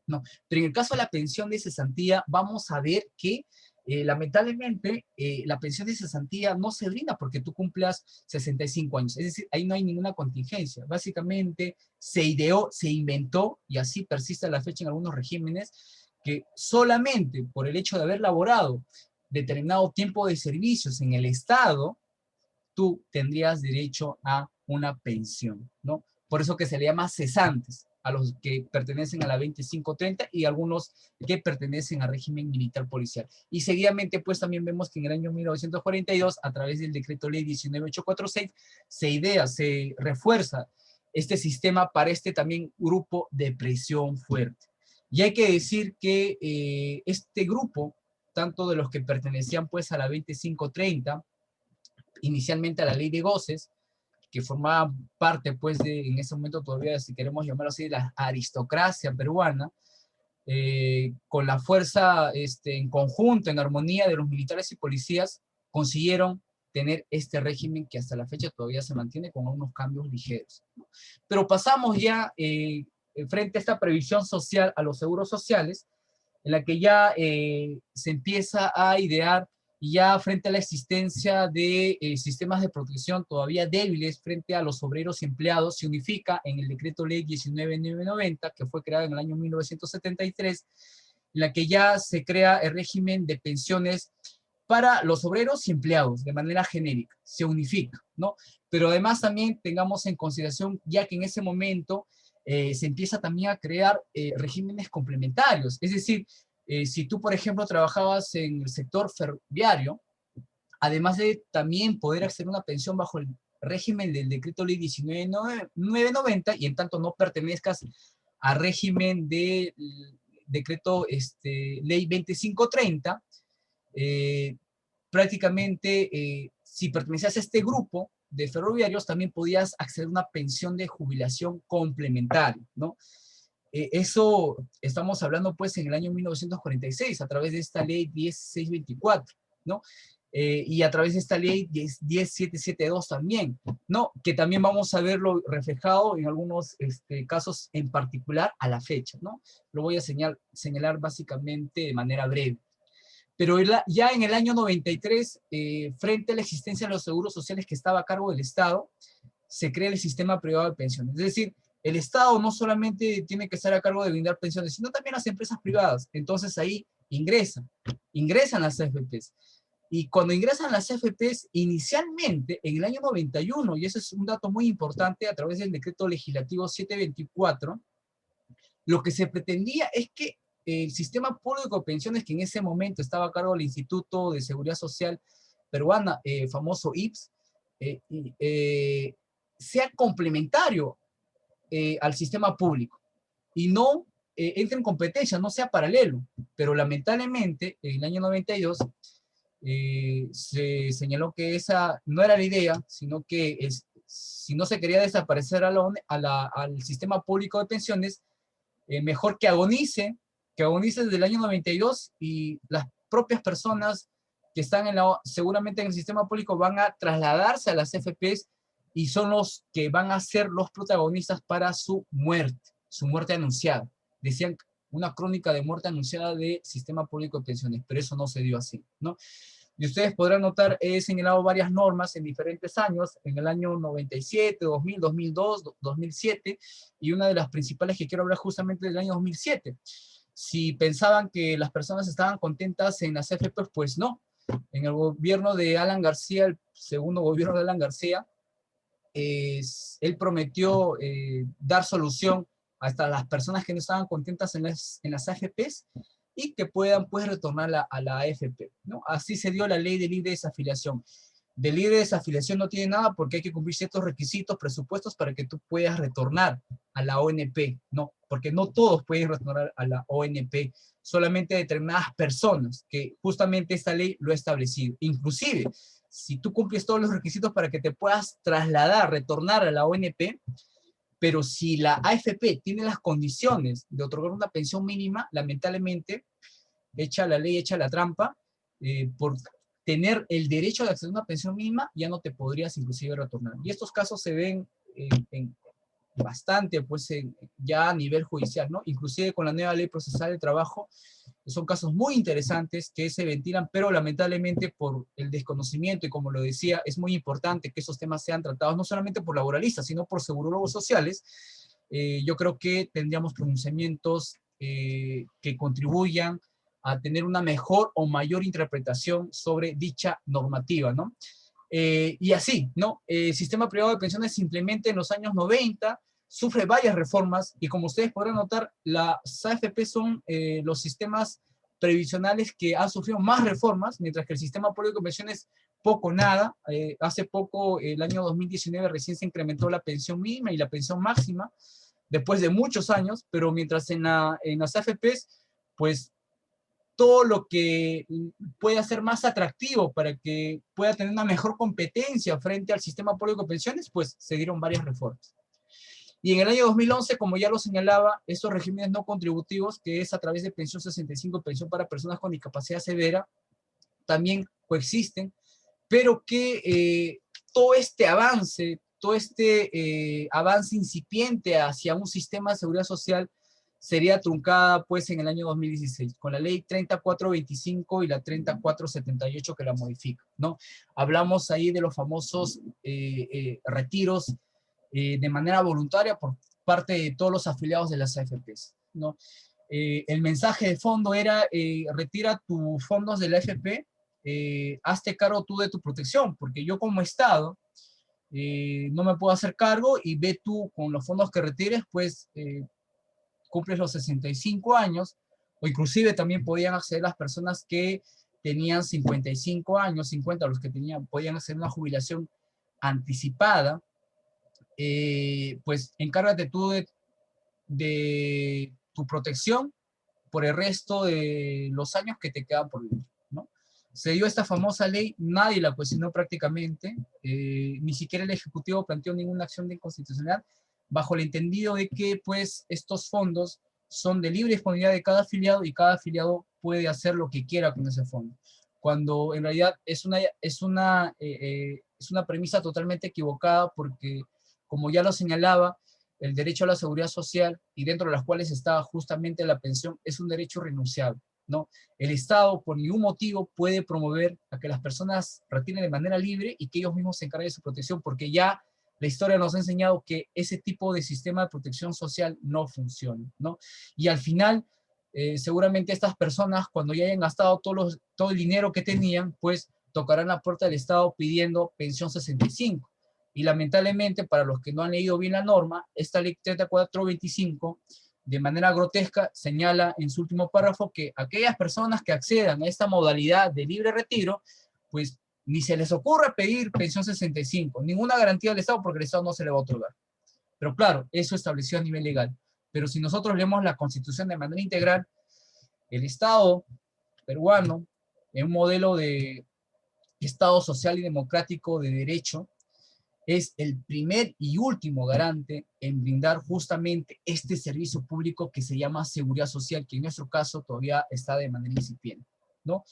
¿no? Pero en el caso de la pensión de cesantía, vamos a ver que lamentablemente la pensión de cesantía no se brinda porque tú cumplas 65 años, es decir, ahí no hay ninguna contingencia. Básicamente se ideó, se inventó, y así persiste a la fecha en algunos regímenes, que solamente por el hecho de haber laborado determinado tiempo de servicios en el Estado, tú tendrías derecho a una pensión, ¿no? Por eso que se le llama cesantes a los que pertenecen a la 2530 y algunos que pertenecen al régimen militar policial. Y seguidamente, pues también vemos que en el año 1942, a través del decreto ley 19846, se refuerza este sistema para este también grupo de presión fuerte. Y hay que decir que este grupo, tanto de los que pertenecían pues a la 2530, inicialmente a la ley de goces, que formaban parte, pues, en ese momento todavía, si queremos llamarlo así, la aristocracia peruana, con la fuerza en conjunto, en armonía de los militares y policías, consiguieron tener este régimen que hasta la fecha todavía se mantiene con algunos cambios ligeros. Pero pasamos ya, frente a esta previsión social, a los seguros sociales, en la que ya se empieza a idear, y ya frente a la existencia de sistemas de protección todavía débiles frente a los obreros y empleados, se unifica en el decreto ley 19990, que fue creado en el año 1973, en la que ya se crea el régimen de pensiones para los obreros y empleados de manera genérica, se unifica, ¿no? Pero además también tengamos en consideración, ya que en ese momento se empieza también a crear regímenes complementarios, es decir, si tú, por ejemplo, trabajabas en el sector ferroviario, además de también poder acceder a una pensión bajo el régimen del decreto ley 19990, y en tanto no pertenezcas al régimen del decreto ley 2530, prácticamente si pertenecías a este grupo de ferroviarios, también podías acceder a una pensión de jubilación complementaria, ¿no? Eso estamos hablando pues en el año 1946, a través de esta ley 10624, ¿no? Y a través de esta ley 10772 también, ¿no? Que también vamos a verlo reflejado en algunos casos en particular a la fecha, ¿no? Lo voy a señalar básicamente de manera breve. Pero ya en el año 93, frente a la existencia de los seguros sociales que estaba a cargo del Estado, se crea el sistema privado de pensiones. Es decir, el Estado no solamente tiene que estar a cargo de brindar pensiones, sino también las empresas privadas. Entonces ahí ingresan las AFPs. Y cuando ingresan las AFPs, inicialmente, en el año 91, y ese es un dato muy importante, a través del decreto legislativo 724, lo que se pretendía es que el sistema público de pensiones, que en ese momento estaba a cargo del Instituto de Seguridad Social Peruana, famoso IPS, sea complementario al sistema público y no entre en competencia, no sea paralelo. Pero lamentablemente, en el año 92, se señaló que esa no era la idea, sino que si no se quería desaparecer al sistema público de pensiones, mejor que agonice desde el año 92, y las propias personas que están seguramente en el sistema público van a trasladarse a las FPs y son los que van a ser los protagonistas para su muerte anunciada. Decían una crónica de muerte anunciada del sistema público de pensiones, pero eso no se dio así, ¿no? Y ustedes podrán notar, he señalado varias normas en diferentes años, en el año 97, 2000, 2002, 2007, y una de las principales que quiero hablar justamente del año 2007. Si pensaban que las personas estaban contentas en las AFP, pues no. En el gobierno de Alan García, el segundo gobierno de Alan García, él prometió dar solución hasta las personas que no estaban contentas en las AFPs y que puedan pues retornar a la AFP, ¿no? Así se dio la ley de libre desafiliación. De libre desafiliación no tiene nada, porque hay que cumplir ciertos requisitos, presupuestos para que tú puedas retornar a la ONP, ¿no? Porque no todos pueden retornar a la ONP, solamente determinadas personas, que justamente esta ley lo ha establecido. Inclusive, si tú cumples todos los requisitos para que te puedas trasladar, retornar a la ONP, pero si la AFP tiene las condiciones de otorgar una pensión mínima, lamentablemente, echa la ley, echa la trampa, por tener el derecho de acceder a una pensión mínima, ya no te podrías inclusive retornar. Y estos casos se ven bastante, pues, ya a nivel judicial, ¿no? Inclusive con la nueva ley procesal del trabajo, son casos muy interesantes que se ventilan, pero lamentablemente por el desconocimiento, y como lo decía, es muy importante que esos temas sean tratados no solamente por laboralistas, sino por segurólogos sociales. Yo creo que tendríamos pronunciamientos que contribuyan a tener una mejor o mayor interpretación sobre dicha normativa, ¿no? Y así, ¿no? El sistema privado de pensiones simplemente en los años 90 sufre varias reformas y como ustedes podrán notar, las AFP son los sistemas previsionales que han sufrido más reformas, mientras que el sistema público de pensiones poco nada. Hace poco, el año 2019, recién se incrementó la pensión mínima y la pensión máxima, después de muchos años, pero mientras en las AFPs, pues todo lo que pueda ser más atractivo para que pueda tener una mejor competencia frente al sistema público de pensiones, pues se dieron varias reformas. Y en el año 2011, como ya lo señalaba, estos regímenes no contributivos, que es a través de pensión 65, pensión para personas con discapacidad severa, también coexisten, pero que todo este avance incipiente hacia un sistema de seguridad social sería truncada pues en el año 2016, con la ley 3425 y la 3478 que la modifica, ¿no? Hablamos ahí de los famosos retiros de manera voluntaria por parte de todos los afiliados de las AFPs, ¿no? El mensaje de fondo era, retira tus fondos de la AFP, hazte cargo tú de tu protección, porque yo como Estado no me puedo hacer cargo y ve tú con los fondos que retires, pues cumples los 65 años, o inclusive también podían acceder las personas que tenían 55 años, 50, los que tenían, podían hacer una jubilación anticipada, pues encárgate tú de tu protección por el resto de los años que te quedan por vivir, ¿no? Se dio esta famosa ley, nadie la cuestionó prácticamente, ni siquiera el Ejecutivo planteó ninguna acción de inconstitucionalidad, bajo el entendido de que pues estos fondos son de libre disponibilidad de cada afiliado y cada afiliado puede hacer lo que quiera con ese fondo, cuando en realidad es una premisa totalmente equivocada porque, como ya lo señalaba, el derecho a la seguridad social, y dentro de las cuales está justamente la pensión, es un derecho irrenunciable, ¿no? El Estado, por ningún motivo, puede promover a que las personas retiren de manera libre y que ellos mismos se encarguen de su protección, porque ya la historia nos ha enseñado que ese tipo de sistema de protección social no funciona, ¿no? Y al final, seguramente estas personas, cuando ya hayan gastado todo el dinero que tenían, pues tocarán la puerta del Estado pidiendo pensión 65. Y lamentablemente, para los que no han leído bien la norma, esta ley 3425, de manera grotesca, señala en su último párrafo que aquellas personas que accedan a esta modalidad de libre retiro, pues ni se les ocurra pedir pensión 65, ninguna garantía del Estado porque el Estado no se le va a otorgar. Pero claro, eso estableció a nivel legal. Pero si nosotros leemos la Constitución de manera integral, el Estado peruano, en un modelo de Estado social y democrático de derecho, es el primer y último garante en brindar justamente este servicio público que se llama seguridad social, que en nuestro caso todavía está de manera incipiente, ¿no?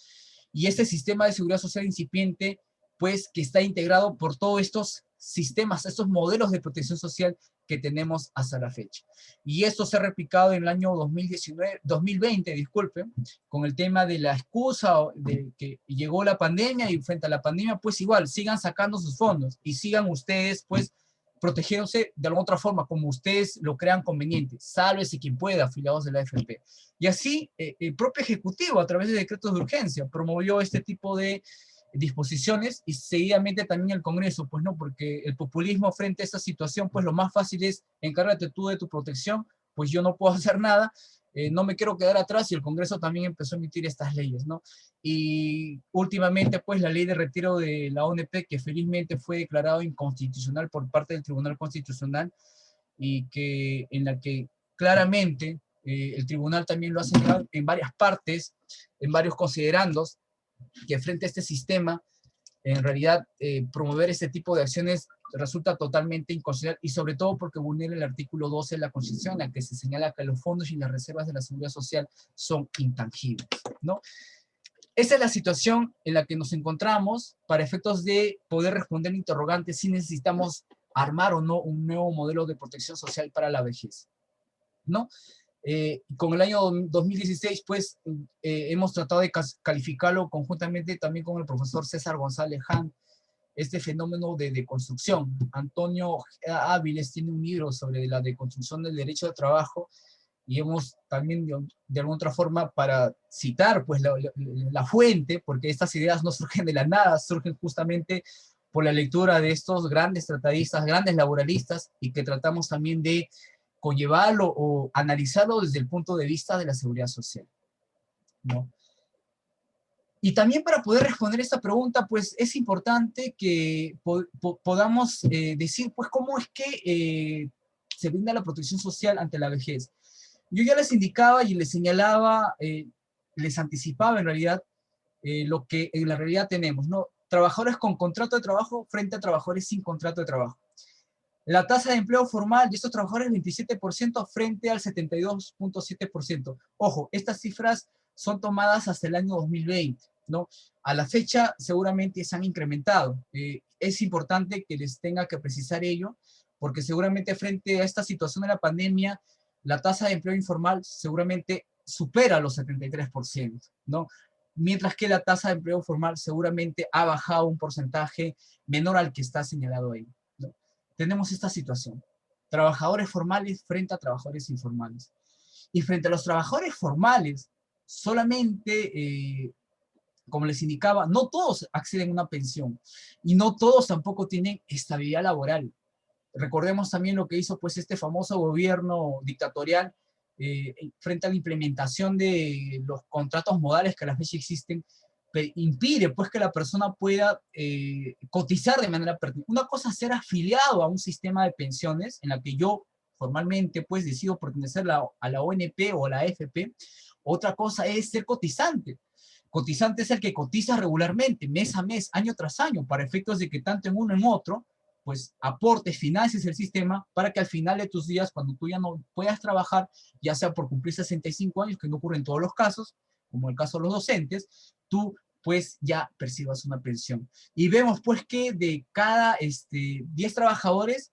Y este sistema de seguridad social incipiente, pues que está integrado por todos estos sistemas, estos modelos de protección social que tenemos hasta la fecha. Y esto se ha replicado en el año 2020, disculpen, con el tema de la excusa de que llegó la pandemia y frente a la pandemia, pues igual, sigan sacando sus fondos y sigan ustedes, pues, protegiéndose de alguna otra forma, como ustedes lo crean conveniente. Sálvese quien pueda, afiliados de la AFP. Y así, el propio Ejecutivo, a través de decretos de urgencia, promovió este tipo de disposiciones y seguidamente también el Congreso, pues no, porque el populismo frente a esta situación, pues lo más fácil es encárgate tú de tu protección, pues yo no puedo hacer nada, no me quiero quedar atrás, y el Congreso también empezó a emitir estas leyes, ¿no? Y últimamente, pues la ley de retiro de la ONP, que felizmente fue declarado inconstitucional por parte del Tribunal Constitucional, y que en la que claramente el tribunal también lo ha señalado en varias partes, en varios considerandos, que frente a este sistema, en realidad promover este tipo de acciones resulta totalmente inconstitucional, y sobre todo porque vulnera el artículo 12 de la Constitución, en la que se señala que los fondos y las reservas de la seguridad social son intangibles, ¿no? Esa es la situación en la que nos encontramos para efectos de poder responder interrogantes si necesitamos armar o no un nuevo modelo de protección social para la vejez, ¿no? Con el año 2016, pues, hemos tratado de calificarlo conjuntamente también con el profesor César González Han, este fenómeno de deconstrucción. Antonio Áviles tiene un libro sobre la deconstrucción del derecho de trabajo, y hemos también de alguna otra forma para citar pues la fuente, porque estas ideas no surgen de la nada, surgen justamente por la lectura de estos grandes tratadistas, grandes laboralistas, y que tratamos también de conllevarlo o analizarlo desde el punto de vista de la seguridad social, ¿no? Y también para poder responder esta pregunta, pues es importante que podamos decir, pues, cómo es que se brinda la protección social ante la vejez. Yo ya les indicaba y les señalaba, les anticipaba en realidad lo que en la realidad tenemos, ¿no? Trabajadores con contrato de trabajo frente a trabajadores sin contrato de trabajo. La tasa de empleo formal de estos trabajadores es 27% frente al 72.7%. Ojo, estas cifras son tomadas hasta el año 2020, ¿no? A la fecha seguramente se han incrementado. Es importante que les tenga que precisar ello, porque seguramente frente a esta situación de la pandemia, la tasa de empleo informal seguramente supera los 73%, ¿no? Mientras que la tasa de empleo formal seguramente ha bajado un porcentaje menor al que está señalado ahí, ¿no? Tenemos esta situación. Trabajadores formales frente a trabajadores informales. Y frente a los trabajadores formales, solamente, como les indicaba, no todos acceden a una pensión y no todos tampoco tienen estabilidad laboral. Recordemos también lo que hizo pues este famoso gobierno dictatorial frente a la implementación de los contratos modales que a la fecha existen, impide pues que la persona pueda cotizar de manera pertinente. Una cosa es ser afiliado a un sistema de pensiones en la que yo formalmente pues decido pertenecer a la ONP o a la AFP. Otra cosa es ser cotizante. Cotizante es el que cotiza regularmente, mes a mes, año tras año, para efectos de que tanto en uno en otro, pues aportes, financies el sistema para que al final de tus días, cuando tú ya no puedas trabajar, ya sea por cumplir 65 años, que no ocurre en todos los casos, como el caso de los docentes, tú pues ya percibas una pensión. Y vemos pues que de cada 10 trabajadores,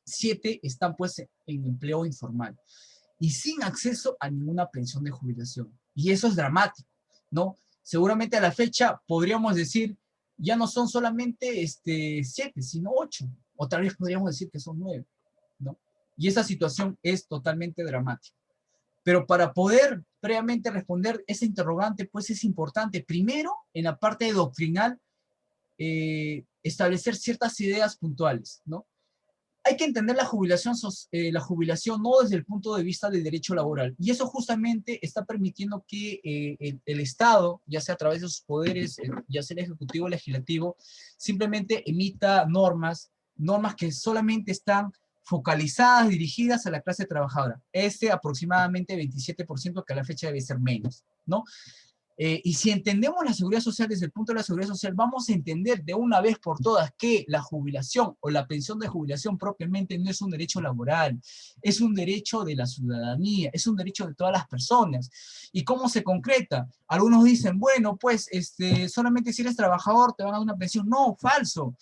7 están pues en empleo informal y sin acceso a ninguna pensión de jubilación. Y eso es dramático, ¿no? Seguramente a la fecha podríamos decir, ya no son solamente 7, sino 8, o tal vez podríamos decir que son 9, ¿no? Y esa situación es totalmente dramática. Pero para poder previamente responder ese interrogante, pues es importante, primero, en la parte doctrinal, establecer ciertas ideas puntuales, ¿no? Hay que entender la jubilación no desde el punto de vista del derecho laboral. Y eso justamente está permitiendo que el Estado, ya sea a través de sus poderes, ya sea el Ejecutivo o el Legislativo, simplemente emita normas que solamente están focalizadas, dirigidas a la clase trabajadora. Aproximadamente 27% que a la fecha debe ser menos, ¿no? Y si entendemos la seguridad social desde el punto de la seguridad social, vamos a entender de una vez por todas que la jubilación o la pensión de jubilación propiamente no es un derecho laboral, es un derecho de la ciudadanía, es un derecho de todas las personas. ¿Y cómo se concreta? Algunos dicen, bueno, pues solamente si eres trabajador te van a dar una pensión. No, falso.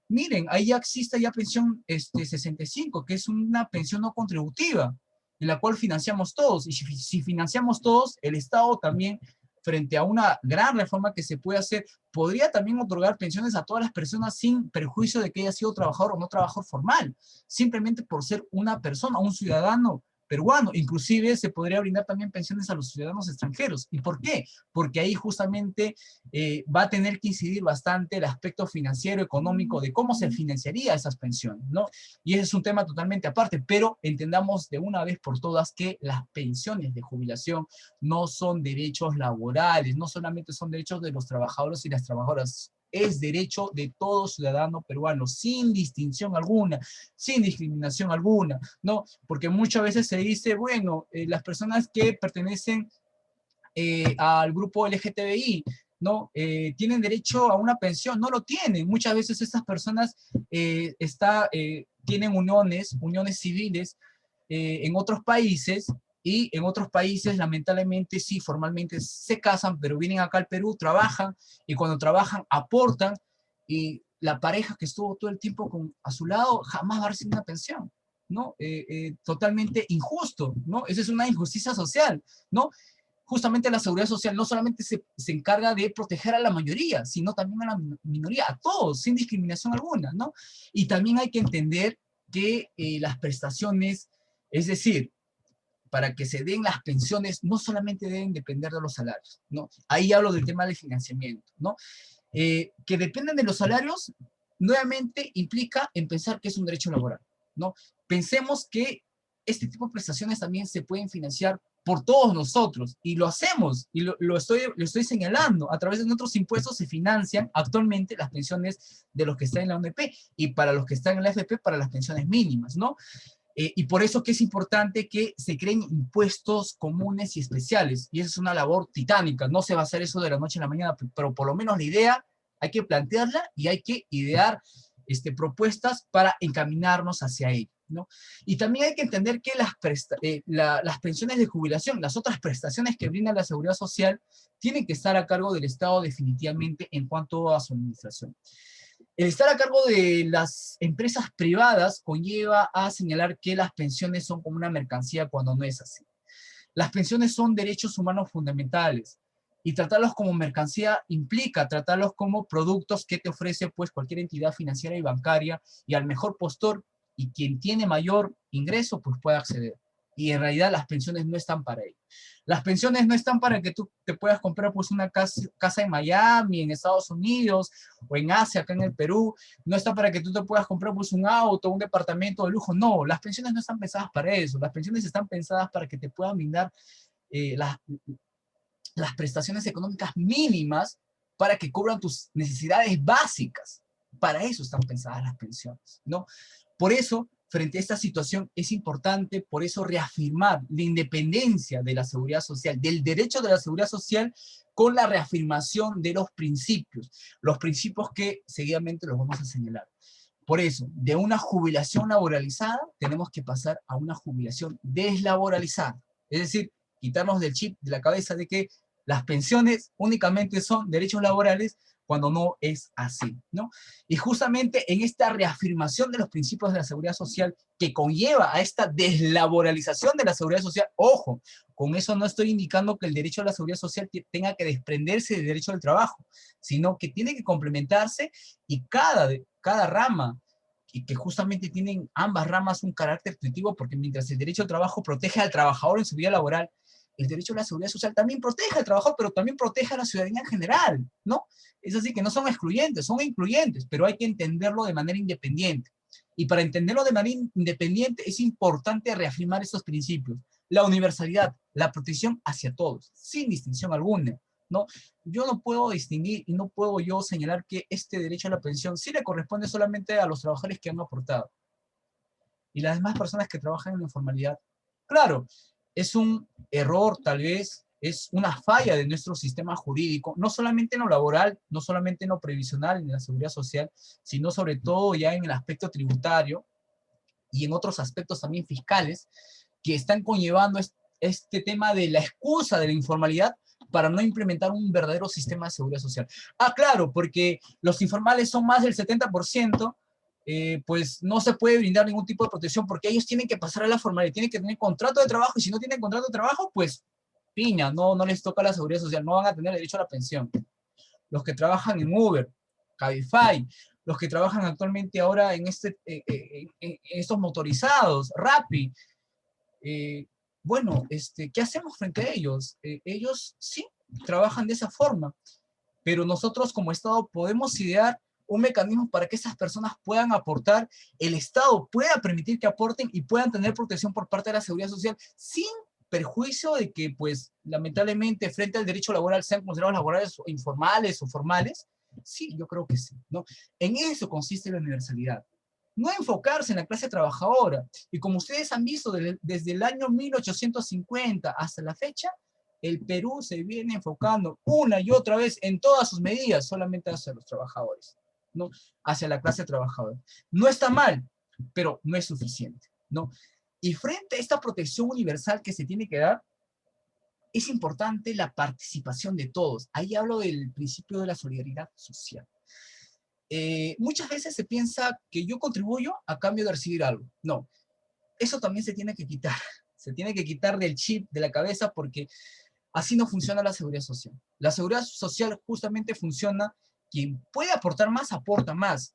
Miren, ahí ya existe ya pensión 65, que es una pensión no contributiva, en la cual financiamos todos. Y si financiamos todos, el Estado también, frente a una gran reforma que se puede hacer, podría también otorgar pensiones a todas las personas sin perjuicio de que haya sido trabajador o no trabajador formal, simplemente por ser una persona, un ciudadano peruano. Inclusive se podría brindar también pensiones a los ciudadanos extranjeros. ¿Y por qué? Porque ahí justamente va a tener que incidir bastante el aspecto financiero, económico, de cómo se financiaría esas pensiones, ¿no? Y ese es un tema totalmente aparte, pero entendamos de una vez por todas que las pensiones de jubilación no son derechos laborales, no solamente son derechos de los trabajadores y las trabajadoras, es derecho de todo ciudadano peruano, sin distinción alguna, sin discriminación alguna, ¿no? Porque muchas veces se dice, bueno, las personas que pertenecen al grupo LGTBI, ¿no? Tienen derecho a una pensión, no lo tienen. Muchas veces estas personas tienen uniones civiles en otros países, y en otros países lamentablemente sí, formalmente se casan, pero vienen acá al Perú, trabajan, y cuando trabajan aportan, y la pareja que estuvo todo el tiempo a su lado jamás va a recibir una pensión, ¿no? Totalmente injusto, ¿no? Esa es una injusticia social, ¿no? Justamente la seguridad social no solamente se encarga de proteger a la mayoría, sino también a la minoría, a todos, sin discriminación alguna, ¿no? Y también hay que entender que las prestaciones, es decir, para que se den las pensiones, no solamente deben depender de los salarios, ¿no? Ahí hablo del tema del financiamiento, ¿no? Que dependen de los salarios, nuevamente implica en pensar que es un derecho laboral, ¿no? Pensemos que este tipo de prestaciones también se pueden financiar por todos nosotros, y lo hacemos, y lo estoy señalando, a través de nuestros impuestos se financian actualmente las pensiones de los que están en la ONP, y para los que están en la AFP, para las pensiones mínimas, ¿no? Y por eso que es importante que se creen impuestos comunes y especiales, y esa es una labor titánica, no se va a hacer eso de la noche a la mañana, pero por lo menos la idea hay que plantearla y hay que idear propuestas para encaminarnos hacia ello, ¿no? Y también hay que entender que las pensiones de jubilación, las otras prestaciones que brinda la Seguridad Social, tienen que estar a cargo del Estado definitivamente en cuanto a su administración. El estar a cargo de las empresas privadas conlleva a señalar que las pensiones son como una mercancía cuando no es así. Las pensiones son derechos humanos fundamentales y tratarlos como mercancía implica tratarlos como productos que te ofrece pues cualquier entidad financiera y bancaria y al mejor postor, y quien tiene mayor ingreso pues puede acceder. Y en realidad las pensiones no están para ello. Las pensiones no están para que tú te puedas comprar pues una casa en Miami, en Estados Unidos, o en Asia, acá en el Perú. No está para que tú te puedas comprar pues un auto, un departamento de lujo. No, las pensiones no están pensadas para eso. Las pensiones están pensadas para que te puedan brindar las prestaciones económicas mínimas para que cubran tus necesidades básicas. Para eso están pensadas las pensiones, ¿no? Por eso, frente a esta situación, es importante, por eso, reafirmar la independencia de la seguridad social, del derecho de la seguridad social, con la reafirmación de los principios que seguidamente los vamos a señalar. Por eso, de una jubilación laboralizada, tenemos que pasar a una jubilación deslaboralizada. Es decir, quitarnos del chip de la cabeza de que las pensiones únicamente son derechos laborales cuando no es así, ¿no? Y justamente en esta reafirmación de los principios de la seguridad social que conlleva a esta deslaboralización de la seguridad social, ojo, con eso no estoy indicando que el derecho a la seguridad social tenga que desprenderse del derecho al trabajo, sino que tiene que complementarse, y cada rama, y que justamente tienen ambas ramas un carácter nutritivo, porque mientras el derecho al trabajo protege al trabajador en su vida laboral, el derecho a la seguridad social también protege al trabajador, pero también protege a la ciudadanía en general, ¿no? Es así que no son excluyentes, son incluyentes, pero hay que entenderlo de manera independiente. Y para entenderlo de manera independiente es importante reafirmar estos principios. La universalidad, la protección hacia todos, sin distinción alguna, ¿no? Yo no puedo distinguir y no puedo yo señalar que este derecho a la pensión sí le corresponde solamente a los trabajadores que han aportado. Y las demás personas que trabajan en la informalidad, claro, es un error tal vez, es una falla de nuestro sistema jurídico, no solamente en lo laboral, no solamente en lo previsional, en la seguridad social, sino sobre todo ya en el aspecto tributario y en otros aspectos también fiscales, que están conllevando este tema de la excusa de la informalidad para no implementar un verdadero sistema de seguridad social. Ah, claro, porque los informales son más del 70%, pues no se puede brindar ningún tipo de protección porque ellos tienen que pasar a la formalidad, tienen que tener contrato de trabajo, y si no tienen contrato de trabajo, pues piña, no les toca la seguridad social, no van a tener derecho a la pensión. Los que trabajan en Uber, Cabify, los que trabajan actualmente ahora en estos motorizados, Rappi, bueno, ¿qué hacemos frente a ellos? Ellos sí trabajan de esa forma, pero nosotros como Estado podemos idear un mecanismo para que esas personas puedan aportar, el Estado pueda permitir que aporten y puedan tener protección por parte de la seguridad social sin perjuicio de que, pues, lamentablemente, frente al derecho laboral sean considerados laborales o informales o formales. Sí, yo creo que sí, ¿no? En eso consiste la universalidad. No enfocarse en la clase trabajadora. Y como ustedes han visto, desde el año 1850 hasta la fecha, el Perú se viene enfocando una y otra vez en todas sus medidas solamente hacia los trabajadores, ¿no? Hacia la clase trabajadora. No está mal, pero no es suficiente, ¿no? Y frente a esta protección universal que se tiene que dar, es importante la participación de todos. Ahí hablo del principio de la solidaridad social. Muchas veces se piensa que yo contribuyo a cambio de recibir algo. No, eso también se tiene que quitar. Se tiene que quitar del chip de la cabeza, porque así no funciona la seguridad social. La seguridad social justamente funciona, quien puede aportar más, aporta más.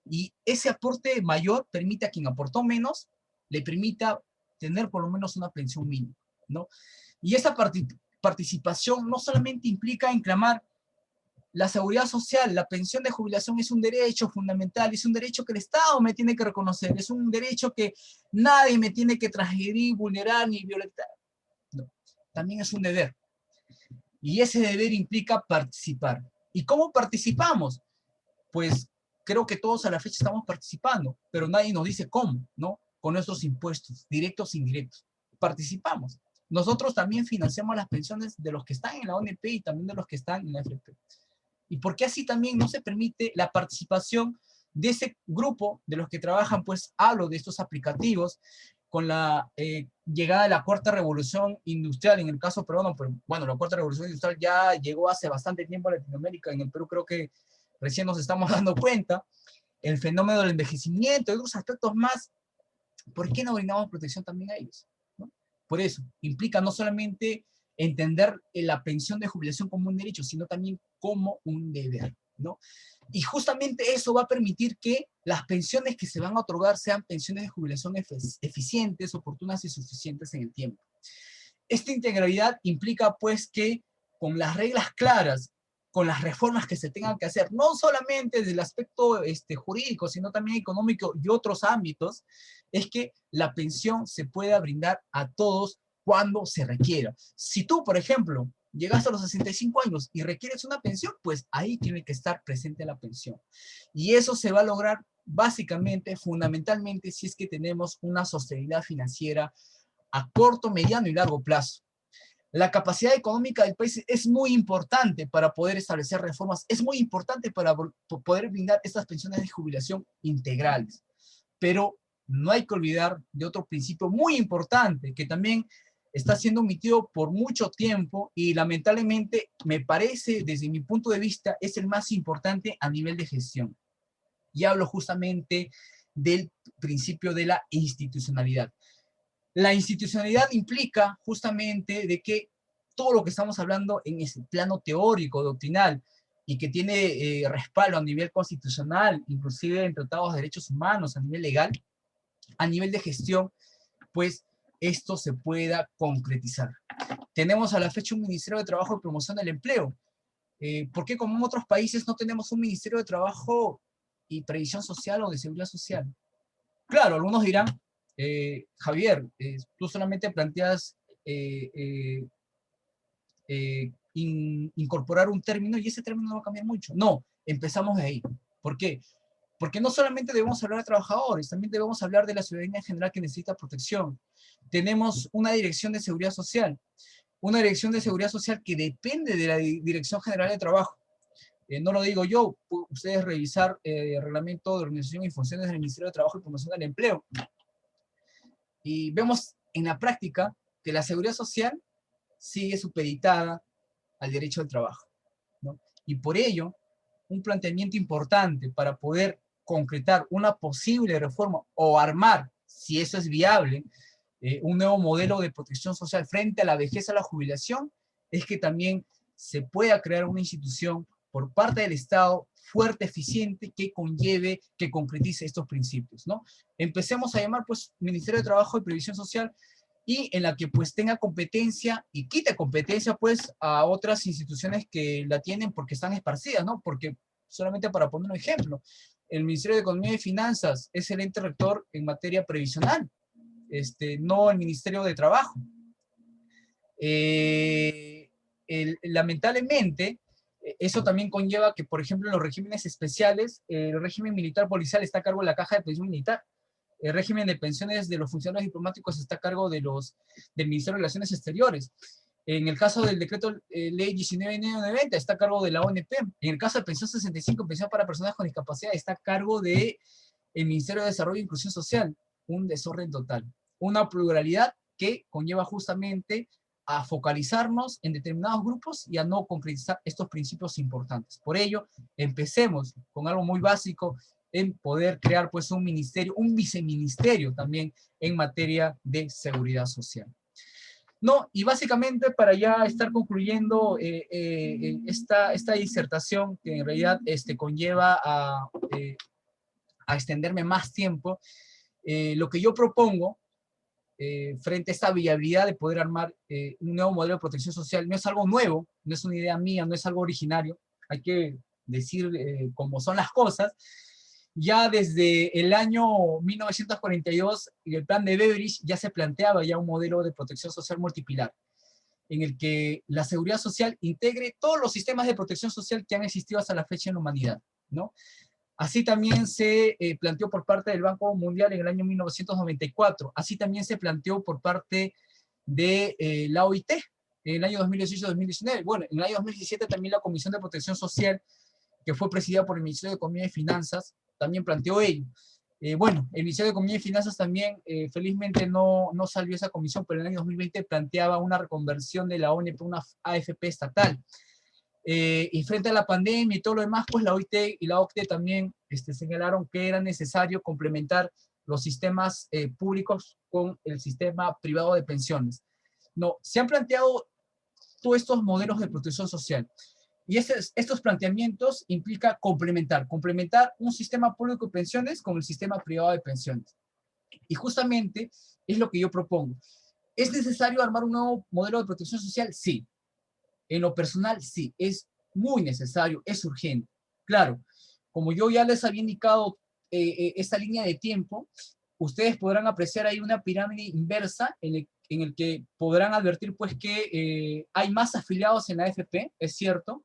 Y ese aporte mayor permite a quien aportó menos, le permita tener por lo menos una pensión mínima, ¿no? Y esa participación no solamente implica en clamar la seguridad social, la pensión de jubilación es un derecho fundamental, es un derecho que el Estado me tiene que reconocer, es un derecho que nadie me tiene que transgredir, vulnerar ni violentar. No, también es un deber. Y ese deber implica participar. ¿Y cómo participamos? Pues creo que todos a la fecha estamos participando, pero nadie nos dice cómo, ¿no? Con nuestros impuestos, directos e indirectos. Participamos. Nosotros también financiamos las pensiones de los que están en la ONP y también de los que están en la AFP. ¿Y por qué así también no se permite la participación de ese grupo de los que trabajan? Pues hablo de estos aplicativos con la llegada de la cuarta revolución industrial, en el caso peruano, pero bueno, la cuarta revolución industrial ya llegó hace bastante tiempo a Latinoamérica, en el Perú creo que recién nos estamos dando cuenta, el fenómeno del envejecimiento y otros aspectos más. ¿Por qué no brindamos protección también a ellos? ¿No? Por eso, implica no solamente entender la pensión de jubilación como un derecho, sino también como un deber, ¿no? Y justamente eso va a permitir que las pensiones que se van a otorgar sean pensiones de jubilación eficientes, oportunas y suficientes en el tiempo. Esta integralidad implica pues que con las reglas claras, con las reformas que se tengan que hacer, no solamente desde el aspecto jurídico, sino también económico y otros ámbitos, es que la pensión se pueda brindar a todos cuando se requiera. Si tú, por ejemplo, llegaste a los 65 años y requieres una pensión, pues ahí tiene que estar presente la pensión. Y eso se va a lograr básicamente, fundamentalmente, si es que tenemos una sostenibilidad financiera a corto, mediano y largo plazo. La capacidad económica del país es muy importante para poder establecer reformas, es muy importante para poder brindar estas pensiones de jubilación integrales. Pero no hay que olvidar de otro principio muy importante que también está siendo omitido por mucho tiempo y lamentablemente me parece, desde mi punto de vista, es el más importante a nivel de gestión. Y hablo justamente del principio de la institucionalidad. La institucionalidad implica justamente de que todo lo que estamos hablando en ese plano teórico, doctrinal, y que tiene respaldo a nivel constitucional, inclusive en tratados de derechos humanos, a nivel legal, a nivel de gestión, pues esto se pueda concretizar. Tenemos a la fecha un Ministerio de Trabajo y Promoción del Empleo. ¿Por qué como en otros países no tenemos un Ministerio de Trabajo y Previsión Social o de Seguridad Social? Claro, algunos dirán, Javier, tú solamente planteas incorporar un término y ese término no va a cambiar mucho. No, empezamos de ahí. ¿Por qué? Porque no solamente debemos hablar de trabajadores, también debemos hablar de la ciudadanía en general que necesita protección. Tenemos una dirección de seguridad social, que depende de la Dirección General de Trabajo. No lo digo yo, ustedes revisar el reglamento de organización y funciones del Ministerio de Trabajo y Promoción del Empleo. Y vemos en la práctica que la seguridad social sigue supeditada al derecho al trabajo, ¿no? Y por ello, un planteamiento importante para poder concretar una posible reforma o armar, si eso es viable, un nuevo modelo de protección social frente a la vejez, a la jubilación, es que también se pueda crear una institución por parte del Estado fuerte, eficiente, que conlleve, que concretice estos principios, ¿no? Empecemos a llamar, pues, Ministerio de Trabajo y Previsión Social, y en la que, pues, tenga competencia y quite competencia, pues, a otras instituciones que la tienen porque están esparcidas, ¿no? Porque, solamente para poner un ejemplo, el Ministerio de Economía y Finanzas es el ente rector en materia previsional, no el Ministerio de Trabajo. Lamentablemente, eso también conlleva que, por ejemplo, en los regímenes especiales, el régimen militar policial está a cargo de la Caja de Pensión Militar, el régimen de pensiones de los funcionarios diplomáticos está a cargo del Ministerio de Relaciones Exteriores. En el caso del decreto ley 1990 está a cargo de la ONP. En el caso de pensión 65, pensión para personas con discapacidad, está a cargo del Ministerio de Desarrollo e Inclusión Social. Un desorden total. Una pluralidad que conlleva justamente a focalizarnos en determinados grupos y a no concretizar estos principios importantes. Por ello, empecemos con algo muy básico en poder crear pues un ministerio, un viceministerio también en materia de seguridad social. No, y básicamente para ya estar concluyendo esta disertación que en realidad conlleva a extenderme más tiempo, lo que yo propongo frente a esta viabilidad de poder armar un nuevo modelo de protección social. No es algo nuevo, no es una idea mía, no es algo originario, hay que decir cómo son las cosas. Ya desde el año 1942, en el plan de Beveridge ya se planteaba ya un modelo de protección social multipilar, en el que la seguridad social integre todos los sistemas de protección social que han existido hasta la fecha en la humanidad, ¿no? Así también se planteó por parte del Banco Mundial en el año 1994. Así también se planteó por parte de la OIT en el año 2018-2019. Bueno, en el año 2017 también la Comisión de Protección Social, que fue presidida por el Ministerio de Economía y Finanzas, también planteó ello. Bueno, el Ministerio de Economía y Finanzas también, felizmente no salió esa comisión, pero en el año 2020 planteaba una reconversión de la ONP, una AFP estatal. Y frente a la pandemia y todo lo demás, pues la OIT y la OCDE también señalaron que era necesario complementar los sistemas públicos con el sistema privado de pensiones. No, se han planteado todos estos modelos de protección social. Y estos planteamientos implica complementar un sistema público de pensiones con el sistema privado de pensiones. Y justamente es lo que yo propongo. ¿Es necesario armar un nuevo modelo de protección social? Sí. En lo personal, sí, es muy necesario, es urgente. Claro, como yo ya les había indicado esta línea de tiempo, ustedes podrán apreciar ahí una pirámide inversa en el que podrán advertir pues que hay más afiliados en la AFP, es cierto,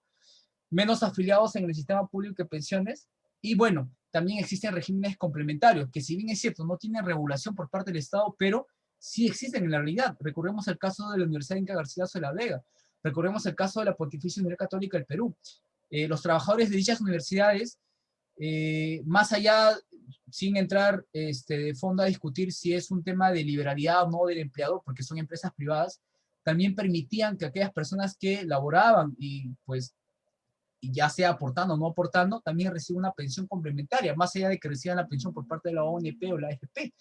menos afiliados en el sistema público de pensiones, y bueno, también existen regímenes complementarios, que si bien es cierto, no tienen regulación por parte del Estado, pero sí existen en la realidad. Recordemos el caso de la Universidad Inca Garcilaso de la Vega, recordemos el caso de la Pontificia Universidad Católica del Perú. Los trabajadores de dichas universidades, más allá, sin entrar de fondo a discutir si es un tema de liberalidad o no del empleador, porque son empresas privadas, también permitían que aquellas personas que laboraban y pues ya sea aportando o no aportando, también reciben una pensión complementaria, más allá de que reciban la pensión por parte de la ONP o la AFP.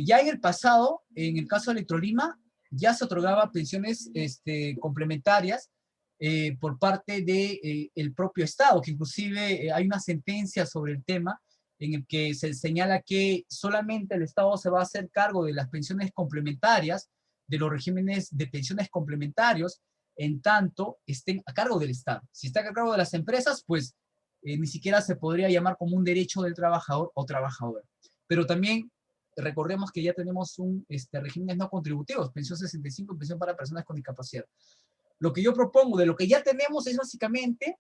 Ya en el pasado, en el caso de Electrolima, ya se otorgaba pensiones complementarias por parte del el propio Estado, que inclusive hay una sentencia sobre el tema en el que se señala que solamente el Estado se va a hacer cargo de las pensiones complementarias, de los regímenes de pensiones complementarios, en tanto estén a cargo del Estado. Si está a cargo de las empresas, pues ni siquiera se podría llamar como un derecho del trabajador o trabajadora. Pero también recordemos que ya tenemos regímenes no contributivos, pensión 65, pensión para personas con discapacidad. Lo que yo propongo de lo que ya tenemos es básicamente,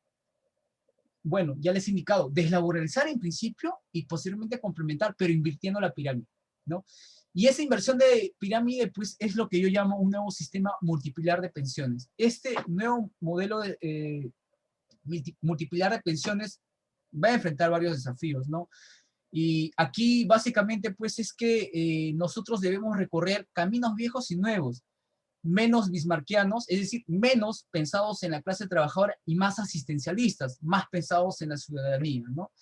bueno, ya les he indicado, deslaboralizar en principio y posiblemente complementar, pero invirtiendo la pirámide, ¿no? Y esa inversión de pirámide, pues, es lo que yo llamo un nuevo sistema multipilar de pensiones. Este nuevo modelo de, multipilar de pensiones va a enfrentar varios desafíos, ¿no? Y aquí básicamente pues es que nosotros debemos recorrer caminos viejos y nuevos, menos bismarckianos, es decir, menos pensados en la clase trabajadora y más asistencialistas, más pensados en la ciudadanía, ¿no?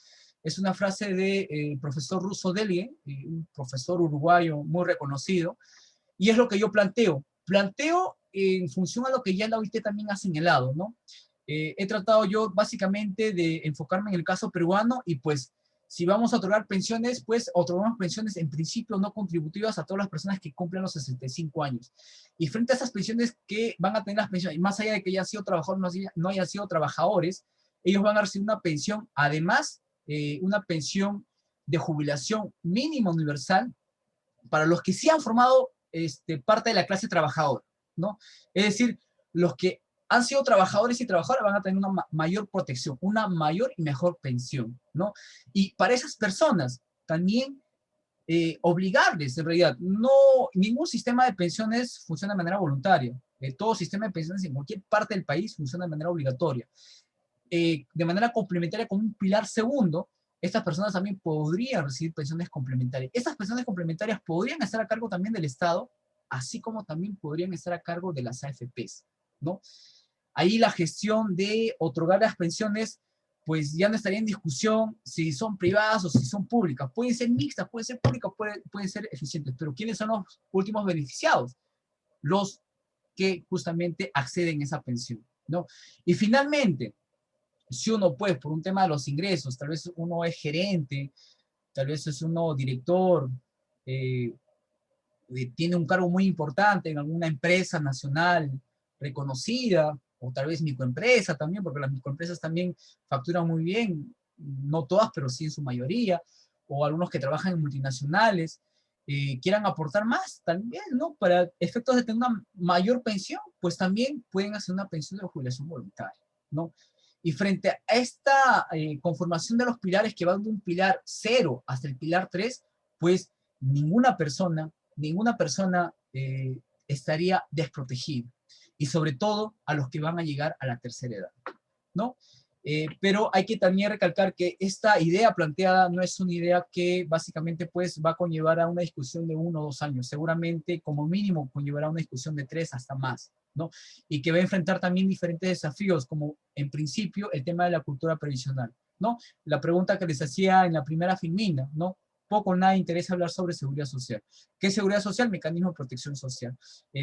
Es una frase del profesor Russo Delie, un profesor uruguayo muy reconocido, y es lo que yo planteo. Planteo en función a lo que ya la OIT también ha señalado, ¿no? He tratado yo básicamente de enfocarme en el caso peruano y pues si vamos a otorgar pensiones, pues otorgamos pensiones en principio no contributivas a todas las personas que cumplen los 65 años. Y frente a esas pensiones que van a tener las pensiones, y más allá de que hayan sido trabajadores, no hayan sido trabajadores, ellos van a recibir una pensión, además, una pensión de jubilación mínima universal para los que sí han formado parte de la clase trabajadora, ¿no? Es decir, los que han sido trabajadores y trabajadoras van a tener una mayor protección, una mayor y mejor pensión, ¿no? Y para esas personas también obligarles, en realidad, no, ningún sistema de pensiones funciona de manera voluntaria. Todo sistema de pensiones en cualquier parte del país funciona de manera obligatoria. De manera complementaria con un pilar segundo, estas personas también podrían recibir pensiones complementarias. Estas pensiones complementarias podrían estar a cargo también del Estado, así como también podrían estar a cargo de las AFPs, ¿no? Ahí la gestión de otorgar las pensiones, pues ya no estaría en discusión si son privadas o si son públicas. Pueden ser mixtas, pueden ser públicas, pueden ser eficientes, pero ¿quiénes son los últimos beneficiados? Los que justamente acceden a esa pensión, ¿no? Y finalmente, si uno, pues, por un tema de los ingresos, tal vez uno es gerente, tal vez es uno director, tiene un cargo muy importante en alguna empresa nacional reconocida, o tal vez microempresa también, porque las microempresas también facturan muy bien, no todas, pero sí en su mayoría, o algunos que trabajan en multinacionales, quieran aportar más también, ¿no? Para efectos de tener una mayor pensión, pues también pueden hacer una pensión de jubilación voluntaria, ¿no? Y frente a esta conformación de los pilares que van de un pilar 0 hasta el pilar 3, pues ninguna persona estaría desprotegida. Y sobre todo a los que van a llegar a la tercera edad, ¿no? Pero hay que también recalcar que esta idea planteada no es una idea que básicamente pues va a conllevar a una discusión de 1 o 2 años, seguramente como mínimo conllevará una discusión de 3 hasta más, ¿no? Y que va a enfrentar también diferentes desafíos, como en principio el tema de la cultura previsional, ¿no? La pregunta que les hacía en la primera filmina, ¿no? Poco o nada interesa hablar sobre seguridad social. ¿Qué es seguridad social? Mecanismo de protección social.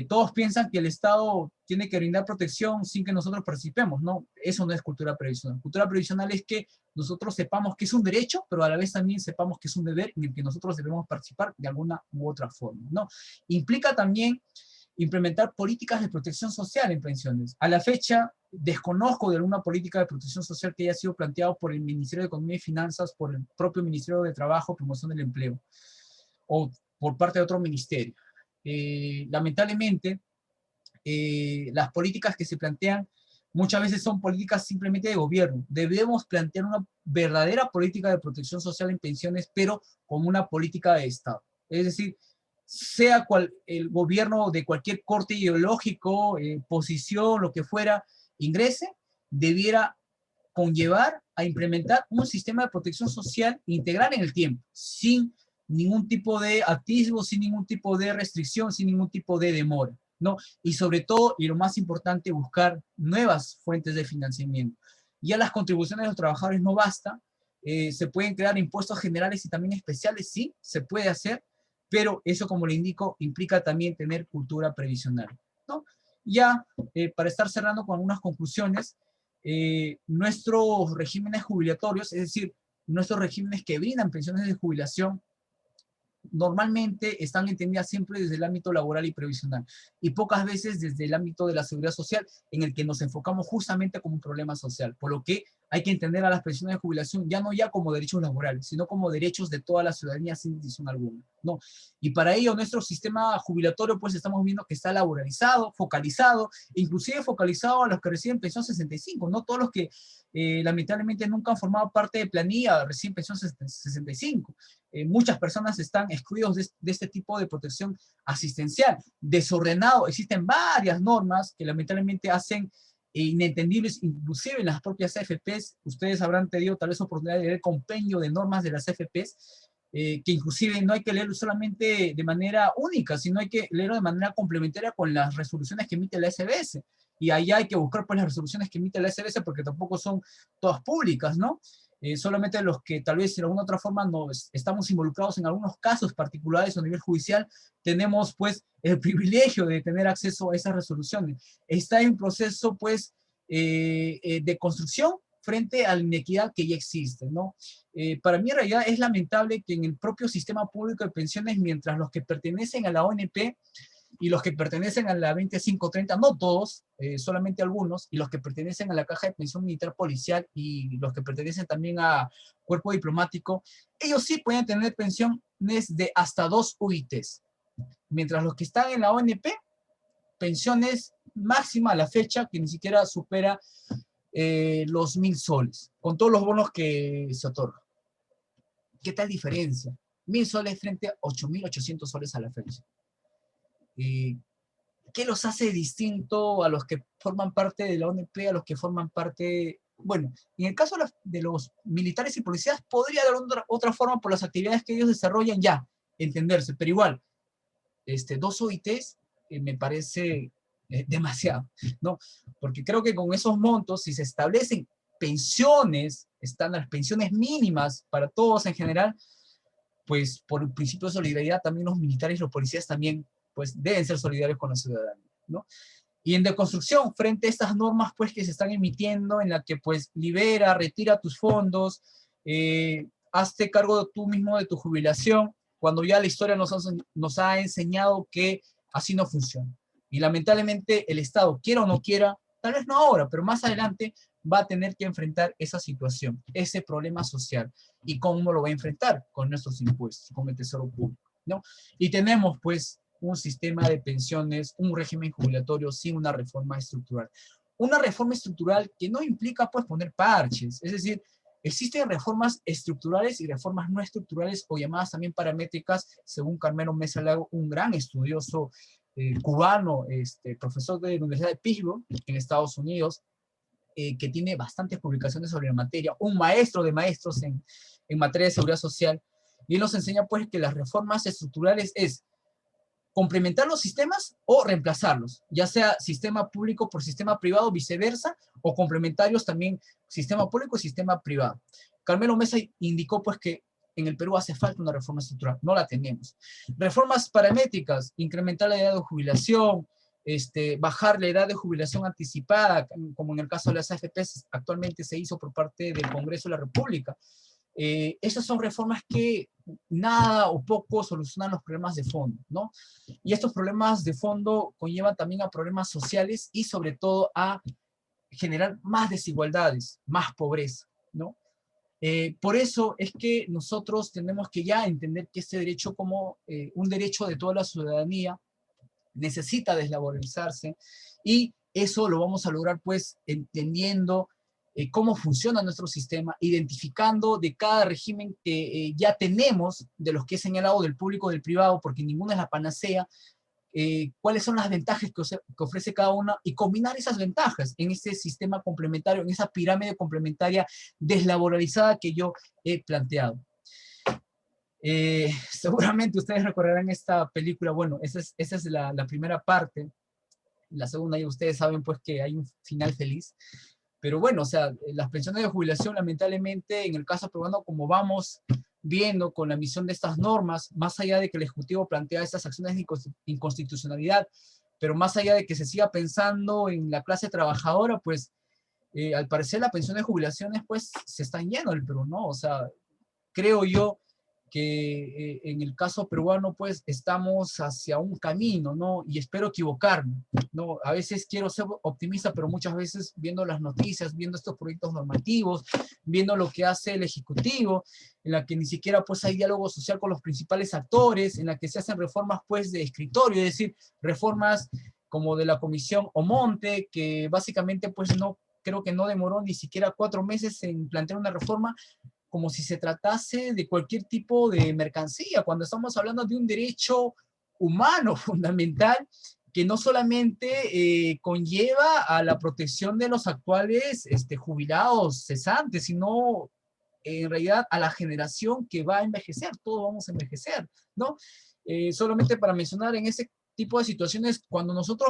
Todos piensan que el Estado tiene que brindar protección sin que nosotros participemos, ¿no? Eso no es cultura previsional. Cultura previsional es que nosotros sepamos que es un derecho, pero a la vez también sepamos que es un deber en el que nosotros debemos participar de alguna u otra forma, ¿no? Implica también implementar políticas de protección social en pensiones. A la fecha, desconozco de alguna política de protección social que haya sido planteado por el Ministerio de Economía y Finanzas, por el propio Ministerio de Trabajo, Promoción del Empleo, o por parte de otro ministerio. Lamentablemente, las políticas que se plantean muchas veces son políticas simplemente de gobierno. Debemos plantear una verdadera política de protección social en pensiones, pero como una política de Estado. Es decir, sea cual el gobierno de cualquier corte ideológico, posición, lo que fuera, ingrese, debiera conllevar a implementar un sistema de protección social integral en el tiempo, sin ningún tipo de atisbo, sin ningún tipo de restricción, sin ningún tipo de demora, ¿no? Y sobre todo, y lo más importante, buscar nuevas fuentes de financiamiento. Ya las contribuciones de los trabajadores no basta, se pueden crear impuestos generales y también especiales, sí, se puede hacer, pero eso, como le indico, implica también tener cultura previsional, ¿no? Ya, para estar cerrando con algunas conclusiones, nuestros regímenes jubilatorios, es decir, nuestros regímenes que brindan pensiones de jubilación, normalmente están entendidas siempre desde el ámbito laboral y previsional, y pocas veces desde el ámbito de la seguridad social, en el que nos enfocamos justamente como un problema social, por lo que hay que entender a las pensiones de jubilación ya no ya como derechos laborales, sino como derechos de toda la ciudadanía sin distinción alguna, ¿no? Y para ello nuestro sistema jubilatorio pues estamos viendo que está laboralizado, focalizado, inclusive focalizado a los que reciben pensión 65, no todos los que lamentablemente nunca han formado parte de planilla reciben pensión 65. Muchas personas están excluidos de este tipo de protección asistencial. Desordenado, existen varias normas que lamentablemente hacen inentendibles, inclusive en las propias AFPs. Ustedes habrán tenido tal vez oportunidad de leer el compendio de normas de las AFPs, que inclusive no hay que leerlo solamente de manera única, sino hay que leerlo de manera complementaria con las resoluciones que emite la SBS. Y ahí hay que buscar pues las resoluciones que emite la SBS porque tampoco son todas públicas, ¿no? Solamente los que tal vez de alguna otra forma nos estamos involucrados en algunos casos particulares a nivel judicial, tenemos pues el privilegio de tener acceso a esas resoluciones. Está en un proceso pues de construcción frente a la inequidad que ya existe, ¿no? Para mí en realidad es lamentable que en el propio sistema público de pensiones, mientras los que pertenecen a la ONP y los que pertenecen a la 2530, no todos, solamente algunos, y los que pertenecen a la Caja de Pensión Militar Policial y los que pertenecen también a Cuerpo Diplomático, ellos sí pueden tener pensiones de hasta 2 UITs, mientras los que están en la ONP, pensiones máxima a la fecha que ni siquiera supera los 1.000 soles, con todos los bonos que se otorgan. ¿Qué tal diferencia? 1.000 soles frente a 8.800 soles a la fecha. ¿Qué los hace distinto a los que forman parte de la ONP, a los que forman parte... Bueno, en el caso de los militares y policías podría dar otra forma por las actividades que ellos desarrollan ya, entenderse, pero igual, 2 OITs me parece demasiado, ¿no? Porque creo que con esos montos, si se establecen pensiones, estándares, pensiones mínimas para todos en general, pues por el principio de solidaridad también los militares y los policías también pues deben ser solidarios con la ciudadanía, ¿no? Y en deconstrucción, frente a estas normas pues que se están emitiendo, en la que pues libera, retira tus fondos, hazte cargo tú mismo de tu jubilación, cuando ya la historia nos ha enseñado que así no funciona. Y lamentablemente el Estado, quiera o no quiera, tal vez no ahora, pero más adelante va a tener que enfrentar esa situación, ese problema social. ¿Y cómo lo va a enfrentar? Con nuestros impuestos, con el tesoro público, ¿no? Y tenemos, pues, un sistema de pensiones, un régimen jubilatorio sin una reforma estructural. Una reforma estructural que no implica, pues, poner parches, es decir, existen reformas estructurales y reformas no estructurales, o llamadas también paramétricas, según Carmelo Mesa Lago, un gran estudioso cubano, profesor de la Universidad de Pittsburgh, en Estados Unidos, que tiene bastantes publicaciones sobre la materia, un maestro de maestros en materia de seguridad social, y él nos enseña, pues, que las reformas estructurales es complementar los sistemas o reemplazarlos, ya sea sistema público por sistema privado, viceversa, o complementarios también, sistema público y sistema privado. Carmelo Mesa indicó, pues, que en el Perú hace falta una reforma estructural, no la tenemos. Reformas paramétricas, incrementar la edad de jubilación, bajar la edad de jubilación anticipada, como en el caso de las AFPs, actualmente se hizo por parte del Congreso de la República. Esas son reformas que nada o poco solucionan los problemas de fondo, ¿no? Y estos problemas de fondo conllevan también a problemas sociales y sobre todo a generar más desigualdades, más pobreza, ¿no? Por eso es que nosotros tenemos que ya entender que este derecho como un derecho de toda la ciudadanía necesita deslaboralizarse, y eso lo vamos a lograr, pues, entendiendo cómo funciona nuestro sistema, identificando de cada régimen que ya tenemos, de los que he señalado, del público y del privado, porque ninguna es la panacea, cuáles son las ventajas que ofrece cada una, y combinar esas ventajas en ese sistema complementario, en esa pirámide complementaria deslaboralizada que yo he planteado. Seguramente ustedes recordarán esta película. Bueno, esa es la primera parte. La segunda, ya ustedes saben, pues, que hay un final feliz. Pero bueno, o sea, las pensiones de jubilación, lamentablemente, en el caso peruano, como vamos viendo con la emisión de estas normas, más allá de que el Ejecutivo plantea estas acciones de inconstitucionalidad, pero más allá de que se siga pensando en la clase trabajadora, pues, al parecer la pensión de jubilaciones, pues, se están yendo del Perú, ¿no? O sea, creo yo que en el caso peruano, pues, estamos hacia un camino, ¿no? Y espero equivocarme, ¿no? A veces quiero ser optimista, pero muchas veces, viendo las noticias, viendo estos proyectos normativos, viendo lo que hace el Ejecutivo, en la que ni siquiera, pues, hay diálogo social con los principales actores, en la que se hacen reformas, pues, de escritorio, es decir, reformas como de la Comisión Omonte, que básicamente, pues, no, creo que no demoró ni siquiera 4 meses en plantear una reforma, como si se tratase de cualquier tipo de mercancía, cuando estamos hablando de un derecho humano fundamental, que no solamente conlleva a la protección de los actuales jubilados cesantes, sino en realidad a la generación que va a envejecer. Todos vamos a envejecer, ¿no? Solamente para mencionar, en ese tipo de situaciones, cuando nosotros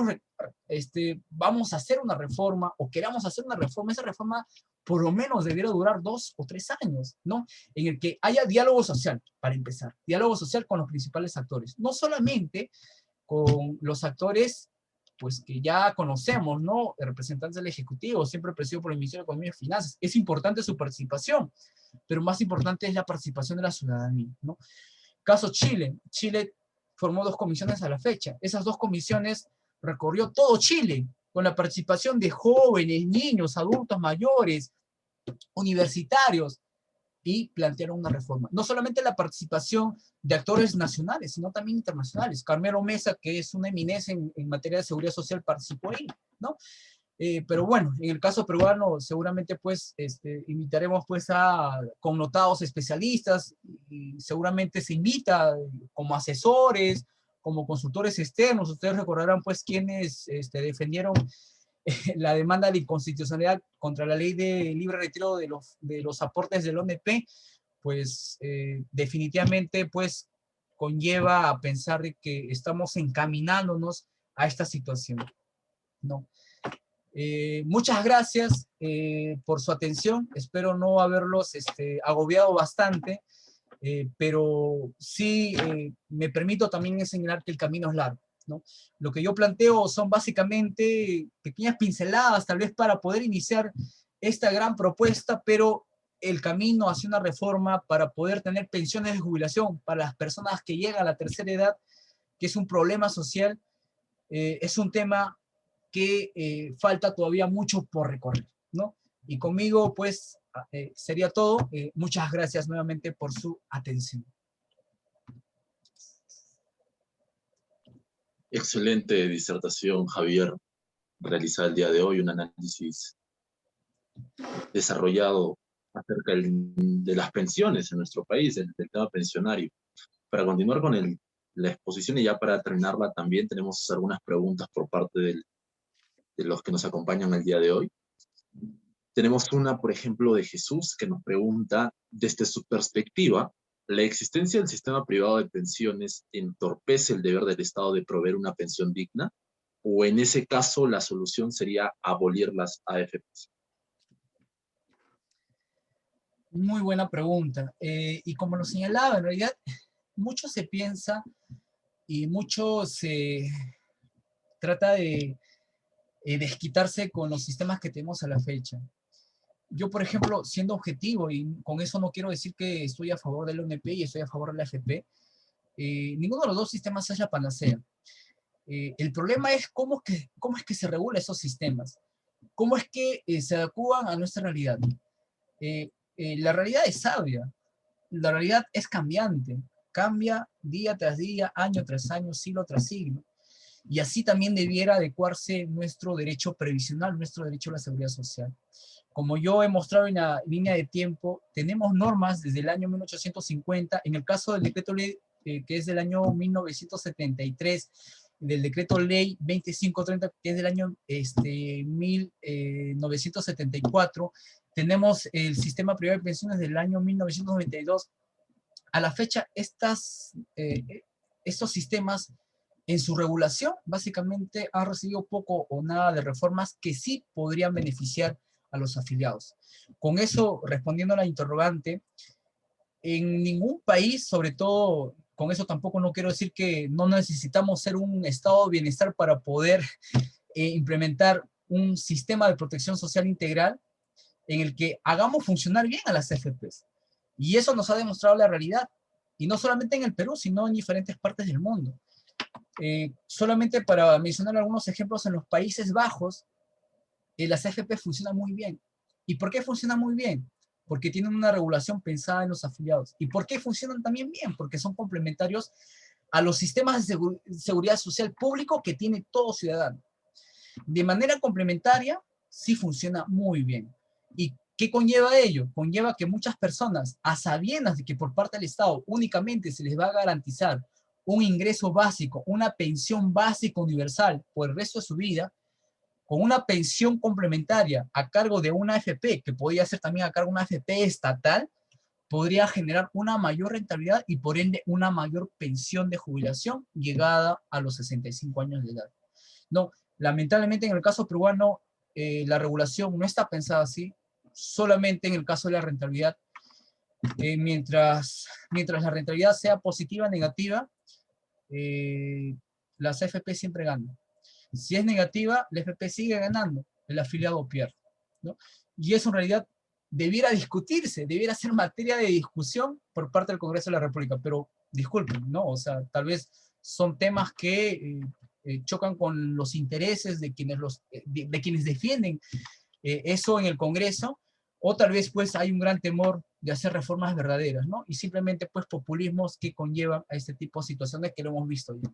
vamos a hacer una reforma o queramos hacer una reforma, esa reforma por lo menos debiera durar 2 o 3 años, ¿no? En el que haya diálogo social, para empezar, diálogo social con los principales actores, no solamente con los actores, pues, que ya conocemos, ¿no? Representantes del Ejecutivo, siempre presidido por el Ministerio de Economía y Finanzas. Es importante su participación, pero más importante es la participación de la ciudadanía, ¿no? Caso Chile. Chile formó 2 comisiones a la fecha. Esas 2 comisiones recorrió todo Chile, con la participación de jóvenes, niños, adultos mayores, universitarios, y plantearon una reforma. No solamente la participación de actores nacionales, sino también internacionales. Carmelo Mesa, que es una eminencia en materia de seguridad social, participó ahí, ¿no? Pero bueno, en el caso peruano, seguramente, pues, invitaremos, pues, a connotados especialistas, y seguramente se invita como asesores, como consultores externos. Ustedes recordarán, pues, quienes defendieron la demanda de inconstitucionalidad contra la ley de libre retiro de los aportes del OMP, pues, definitivamente, pues, conlleva a pensar de que estamos encaminándonos a esta situación, ¿no? Muchas gracias por su atención. Espero no haberlos agobiado bastante, pero sí me permito también señalar que el camino es largo, ¿no? Lo que yo planteo son básicamente pequeñas pinceladas, tal vez, para poder iniciar esta gran propuesta, pero el camino hacia una reforma para poder tener pensiones de jubilación para las personas que llegan a la tercera edad, que es un problema social, es un tema que falta todavía mucho por recorrer, ¿no? Y conmigo, pues, sería todo. Muchas gracias nuevamente por su atención. Excelente disertación, Javier, realizada el día de hoy, un análisis desarrollado acerca de las pensiones en nuestro país, del tema pensionario. Para continuar con la exposición y ya para terminarla también tenemos algunas preguntas por parte de los que nos acompañan el día de hoy. Tenemos una, por ejemplo, de Jesús, que nos pregunta, desde su perspectiva, ¿la existencia del sistema privado de pensiones entorpece el deber del Estado de proveer una pensión digna? ¿O en ese caso la solución sería abolir las AFPs? Muy buena pregunta. Y como lo señalaba, en realidad mucho se piensa y mucho se trata de desquitarse con los sistemas que tenemos a la fecha. Yo, por ejemplo, siendo objetivo, y con eso no quiero decir que estoy a favor del ONP y estoy a favor de la AFP, ninguno de los dos sistemas es la panacea. El problema es cómo es que se regula esos sistemas, cómo es que se adecúan a nuestra realidad. La realidad es sabia, la realidad es cambiante, cambia día tras día, año tras año, siglo tras siglo. Y así también debiera adecuarse nuestro derecho previsional, nuestro derecho a la seguridad social. Como yo he mostrado en la línea de tiempo, tenemos normas desde el año 1850, en el caso del decreto ley que es del año 1973, del decreto ley 2530, que es del año 1974, tenemos el sistema privado de pensiones del año 1992. A la fecha, estos sistemas en su regulación básicamente han recibido poco o nada de reformas que sí podrían beneficiar a los afiliados. Con eso, respondiendo a la interrogante, en ningún país, sobre todo, con eso tampoco no quiero decir que no necesitamos ser un estado de bienestar para poder implementar un sistema de protección social integral en el que hagamos funcionar bien a las FPs. Y eso nos ha demostrado la realidad, y no solamente en el Perú, sino en diferentes partes del mundo. Solamente para mencionar algunos ejemplos, en los Países Bajos, las AFP funcionan muy bien. ¿Y por qué funcionan muy bien? Porque tienen una regulación pensada en los afiliados. ¿Y por qué funcionan también bien? Porque son complementarios a los sistemas de seguridad social público que tiene todo ciudadano. De manera complementaria, sí funciona muy bien. ¿Y qué conlleva ello? Conlleva que muchas personas, a sabiendas de que por parte del Estado únicamente se les va a garantizar un ingreso básico, una pensión básica universal por el resto de su vida, con una pensión complementaria a cargo de una AFP, que podría ser también a cargo de una AFP estatal, podría generar una mayor rentabilidad y por ende una mayor pensión de jubilación llegada a los 65 años de edad. No, lamentablemente en el caso peruano la regulación no está pensada así, solamente en el caso de la rentabilidad. Mientras la rentabilidad sea positiva o negativa, las AFP siempre ganan. Si es negativa, la FP sigue ganando, el afiliado pierde, ¿no? Y eso en realidad debiera discutirse, debiera ser materia de discusión por parte del Congreso de la República, pero disculpen, ¿no? O sea, tal vez son temas que chocan con los intereses de quienes defienden eso en el Congreso, o tal vez pues hay un gran temor de hacer reformas verdaderas, ¿no? Y simplemente pues populismos que conllevan a este tipo de situaciones que lo hemos visto ya.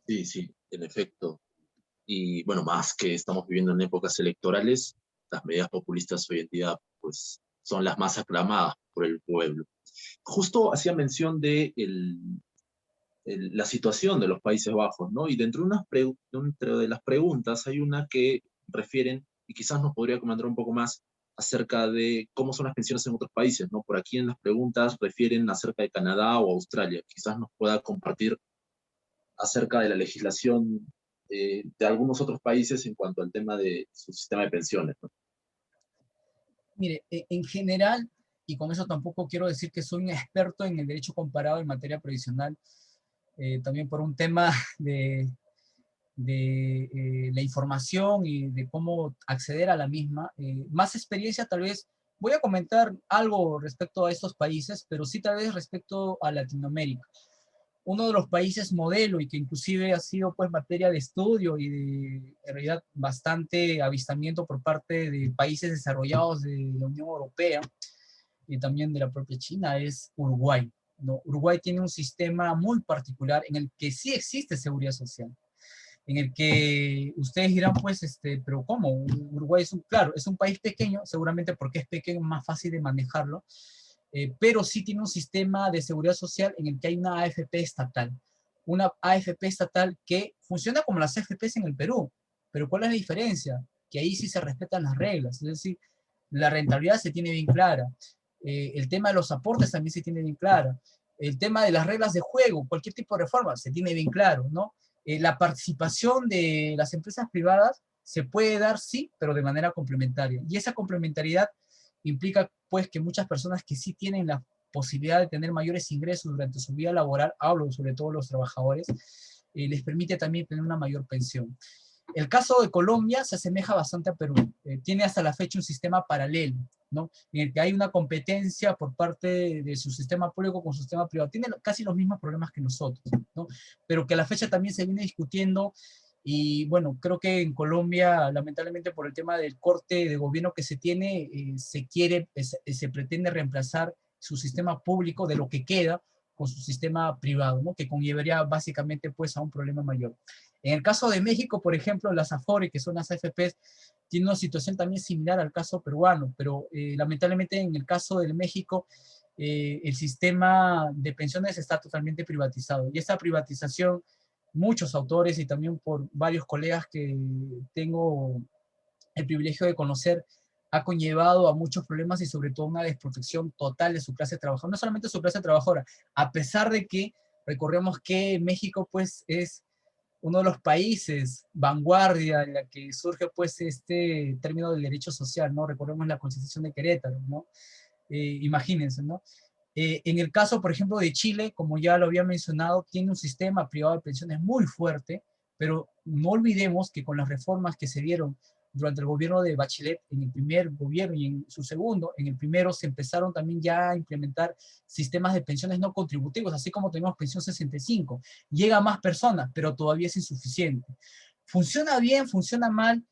Sí, sí, en efecto. Y bueno, más que estamos viviendo en épocas electorales, las medidas populistas hoy en día pues son las más aclamadas por el pueblo. Justo hacía mención de la situación de los Países Bajos, ¿no? Y dentro de las preguntas hay una que refieren, y quizás nos podría comentar un poco más acerca de cómo son las pensiones en otros países, ¿no? Por aquí en las preguntas refieren acerca de Canadá o Australia. Quizás nos pueda compartir acerca de la legislación de algunos otros países en cuanto al tema de su sistema de pensiones, ¿no? Mire, en general, y con eso tampoco quiero decir que soy un experto en el derecho comparado en materia previsional, también por un tema la información y de cómo acceder a la misma. Más experiencia tal vez, voy a comentar algo respecto a estos países, pero sí tal vez respecto a Latinoamérica. Uno de los países modelo y que inclusive ha sido pues materia de estudio y de en realidad bastante avistamiento por parte de países desarrollados de la Unión Europea y también de la propia China es Uruguay, ¿no? Uruguay tiene un sistema muy particular en el que sí existe seguridad social, en el que ustedes dirán, pues, pero ¿cómo? Uruguay es claro, es un país pequeño, seguramente porque es pequeño, más fácil de manejarlo, pero sí tiene un sistema de seguridad social en el que hay una AFP estatal que funciona como las AFPs en el Perú, pero ¿cuál es la diferencia? Que ahí sí se respetan las reglas, es decir, la rentabilidad se tiene bien clara, el tema de los aportes también se tiene bien clara, el tema de las reglas de juego, cualquier tipo de reforma se tiene bien claro, ¿no? La participación de las empresas privadas se puede dar, sí, pero de manera complementaria. Y esa complementariedad implica, pues, que muchas personas que sí tienen la posibilidad de tener mayores ingresos durante su vida laboral, hablo sobre todo los trabajadores, les permite también tener una mayor pensión. El caso de Colombia se asemeja bastante a Perú. Tiene hasta la fecha un sistema paralelo, ¿no? En el que hay una competencia por parte de su sistema público con su sistema privado. Tiene casi los mismos problemas que nosotros, ¿no? Pero que a la fecha también se viene discutiendo y bueno, creo que en Colombia, lamentablemente por el tema del corte de gobierno que se tiene, se pretende reemplazar su sistema público de lo que queda con su sistema privado, ¿no? Que conllevaría básicamente pues a un problema mayor. En el caso de México, por ejemplo, las AFORE, que son las AFPs, tiene una situación también similar al caso peruano, pero lamentablemente en el caso de México, el sistema de pensiones está totalmente privatizado. Y esta privatización, muchos autores y también por varios colegas que tengo el privilegio de conocer, ha conllevado a muchos problemas y sobre todo una desprotección total de su clase trabajadora, no solamente su clase trabajadora, a pesar de que recordemos que México pues es uno de los países vanguardia en la que surge pues este término del derecho social, ¿no? Recordemos la Constitución de Querétaro, ¿no? Imagínense, ¿no? En el caso, por ejemplo, de Chile, como ya lo había mencionado, tiene un sistema privado de pensiones muy fuerte, pero no olvidemos que con las reformas que se dieron durante el gobierno de Bachelet, en el primer gobierno y en su segundo, en el primero se empezaron también ya a implementar sistemas de pensiones no contributivos, así como tenemos pensión 65. Llega a más personas, pero todavía es insuficiente. Funciona bien, funciona mal,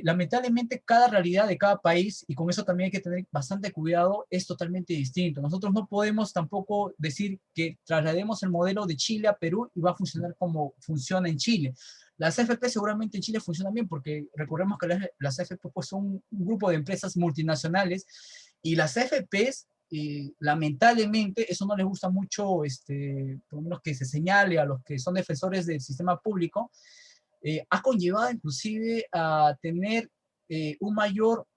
lamentablemente cada realidad de cada país, y con eso también hay que tener bastante cuidado, es totalmente distinto. Nosotros no podemos tampoco decir que traslademos el modelo de Chile a Perú y va a funcionar como funciona en Chile. Las AFP seguramente en Chile funcionan bien porque recordemos que las AFP pues, son un grupo de empresas multinacionales y las AFPs lamentablemente, eso no les gusta mucho, por lo menos que se señale a los que son defensores del sistema público, ha conllevado inclusive a tener un mayor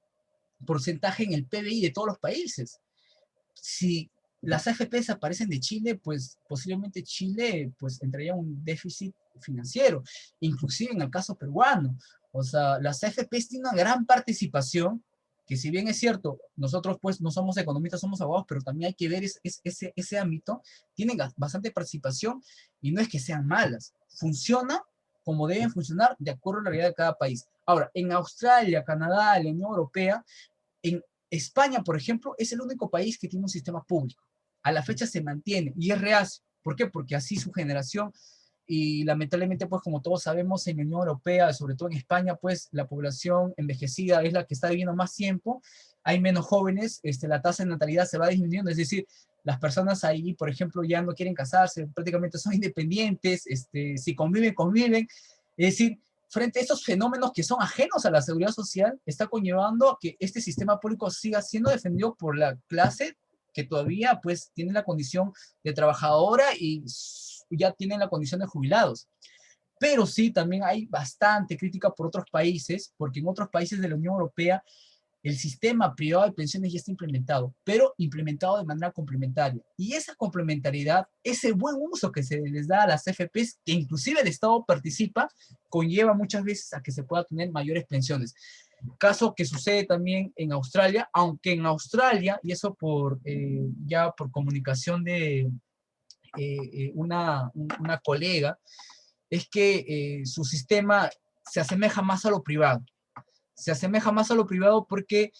porcentaje en el PBI de todos los países. Si las AFP desaparecen de Chile, pues posiblemente Chile pues entraría en un déficit financiero, inclusive en el caso peruano. O sea, las AFP tienen una gran participación, que si bien es cierto, nosotros pues no somos economistas, somos abogados, pero también hay que ver ese ámbito, tienen bastante participación y no es que sean malas, funciona como deben funcionar de acuerdo a la realidad de cada país. Ahora, en Australia, Canadá, la Unión Europea, en España, por ejemplo, es el único país que tiene un sistema público. A la fecha se mantiene y es reacio. ¿Por qué? Porque así su generación y lamentablemente, pues como todos sabemos, en la Unión Europea, sobre todo en España, pues la población envejecida es la que está viviendo más tiempo, hay menos jóvenes, la tasa de natalidad se va disminuyendo, es decir, las personas ahí, por ejemplo, ya no quieren casarse, prácticamente son independientes, si conviven, conviven, es decir, frente a estos fenómenos que son ajenos a la seguridad social, está conllevando a que este sistema público siga siendo defendido por la clase que todavía pues tiene la condición de trabajadora y ya tienen la condición de jubilados. Pero sí, también hay bastante crítica por otros países, porque en otros países de la Unión Europea el sistema privado de pensiones ya está implementado, pero implementado de manera complementaria. Y esa complementariedad, ese buen uso que se les da a las FPs, que inclusive el Estado participa, conlleva muchas veces a que se pueda tener mayores pensiones. Caso que sucede también en Australia, aunque en Australia, y eso ya por comunicación de una colega, es que su sistema se asemeja más a lo privado. Se asemeja más a lo privado porque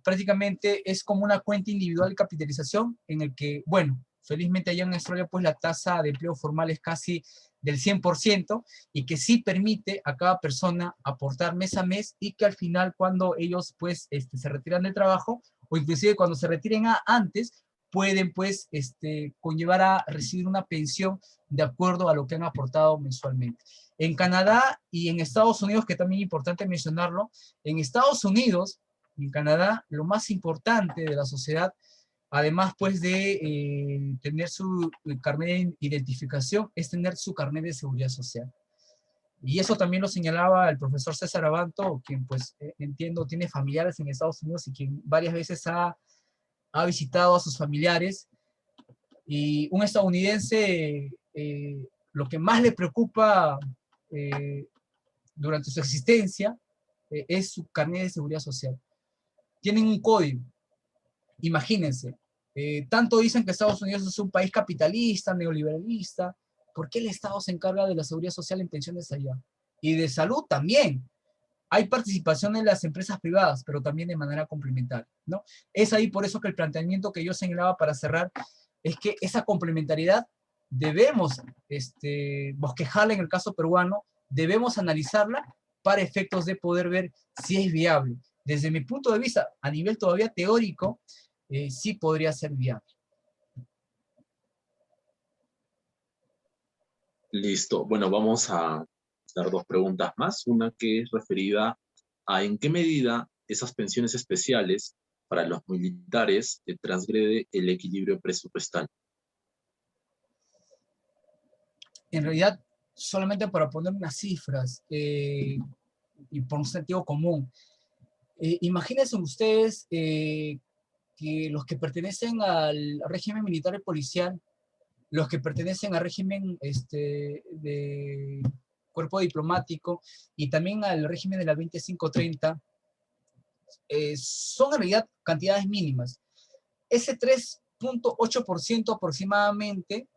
prácticamente es como una cuenta individual de capitalización en el que, bueno, felizmente allá en Australia pues la tasa de empleo formal es casi del 100% y que sí permite a cada persona aportar mes a mes y que al final cuando ellos pues se retiran del trabajo o inclusive cuando se retiren antes pueden pues conllevar a recibir una pensión de acuerdo a lo que han aportado mensualmente. En Canadá y en Estados Unidos, que también es importante mencionarlo, en Estados Unidos y en Canadá, lo más importante de la sociedad, además pues de tener su carnet de identificación, es tener su carnet de seguridad social. Y eso también lo señalaba el profesor César Abanto, quien pues entiendo tiene familiares en Estados Unidos y quien varias veces ha visitado a sus familiares. Y un estadounidense, lo que más le preocupa durante su existencia es su carnet de seguridad social. Tienen un código. Imagínense, tanto dicen que Estados Unidos es un país capitalista, neoliberalista. ¿Por qué el Estado se encarga de la seguridad social en pensiones allá? Y de salud también. Hay participación en las empresas privadas, pero también de manera complementaria, ¿no? Es ahí por eso que el planteamiento que yo señalaba para cerrar es que esa complementariedad debemos bosquejarla en el caso peruano, debemos analizarla para efectos de poder ver si es viable. Desde mi punto de vista, a nivel todavía teórico, sí podría ser viable. Listo. Bueno, vamos a dar dos preguntas más. Una que es referida a en qué medida esas pensiones especiales para los militares transgrede el equilibrio presupuestal. En realidad, solamente para poner unas cifras y por un sentido común, imagínense ustedes que los que pertenecen al régimen militar y policial, los que pertenecen al régimen de cuerpo diplomático y también al régimen de la 2530, son en realidad cantidades mínimas. Ese 3.8% aproximadamente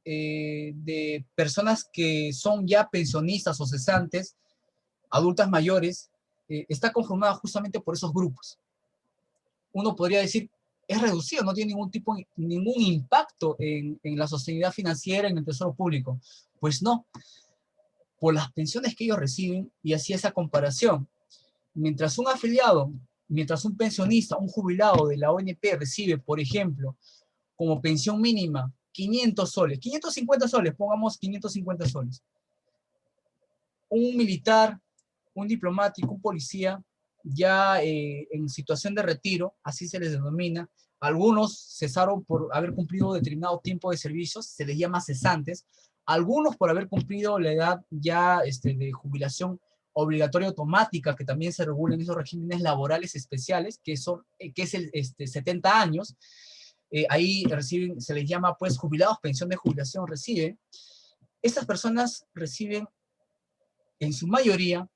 de personas que son ya pensionistas o cesantes, adultas mayores, está conformada justamente por esos grupos. Uno podría decir, es reducido, no tiene ningún impacto en la sostenibilidad financiera, en el tesoro público. Pues no, por las pensiones que ellos reciben, y así esa comparación. Mientras un afiliado, mientras un pensionista, un jubilado de la ONP recibe, por ejemplo, como pensión mínima 500 soles, 550 soles, pongamos 550 soles. Un militar, un diplomático, un policía, ya en situación de retiro, así se les denomina, algunos cesaron por haber cumplido determinado tiempo de servicios, se les llama cesantes, algunos por haber cumplido la edad ya de jubilación obligatoria automática, que también se regula en esos regímenes laborales especiales, que es el 70 años, ahí reciben, se les llama pues jubilados, pensión de jubilación reciben. Estas personas reciben en su mayoría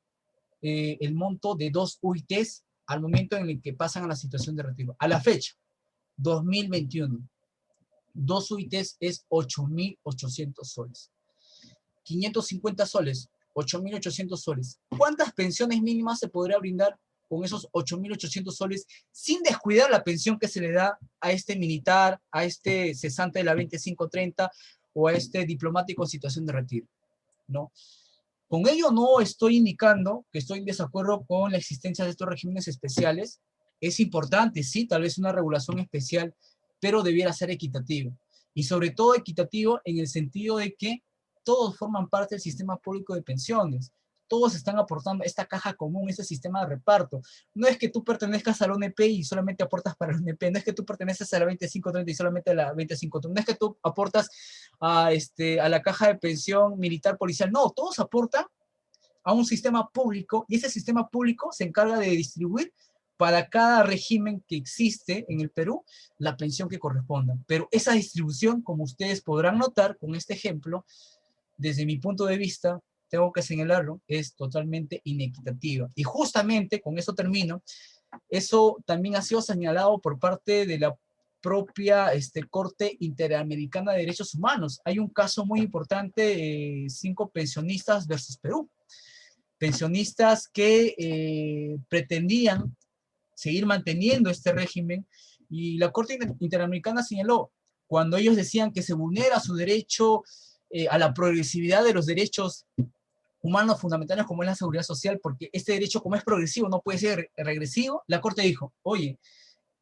el monto de 2 UITs al momento en el que pasan a la situación de retiro. A la fecha, 2021, 2 UITs es 8.800 soles. 550 soles, 8.800 soles. ¿Cuántas pensiones mínimas se podría brindar con esos 8.800 soles sin descuidar la pensión que se le da a este militar, a este cesante de la 2530 o a este diplomático en situación de retiro? ¿No? Con ello no estoy indicando que estoy en desacuerdo con la existencia de estos regímenes especiales. Es importante, sí, tal vez una regulación especial, pero debiera ser equitativo. Y sobre todo equitativo en el sentido de que todos forman parte del sistema público de pensiones. Todos están aportando esta caja común, este sistema de reparto. No es que tú pertenezcas a la ONP y solamente aportas para la ONP, no es que tú perteneces a la 2530 y solamente a la 2530, no es que tú aportas a la caja de pensión militar policial, no, todos aportan a un sistema público y ese sistema público se encarga de distribuir para cada régimen que existe en el Perú la pensión que corresponda. Pero esa distribución, como ustedes podrán notar con este ejemplo, desde mi punto de vista, tengo que señalarlo, es totalmente inequitativa. Y justamente, con eso termino, eso también ha sido señalado por parte de la propia Corte Interamericana de Derechos Humanos. Hay un caso muy importante, 5 pensionistas versus Perú. Pensionistas que pretendían seguir manteniendo este régimen, y la Corte Interamericana señaló, cuando ellos decían que se vulnera su derecho a la progresividad de los derechos humanos fundamentales como es la seguridad social, porque este derecho como es progresivo no puede ser regresivo, la Corte dijo, oye,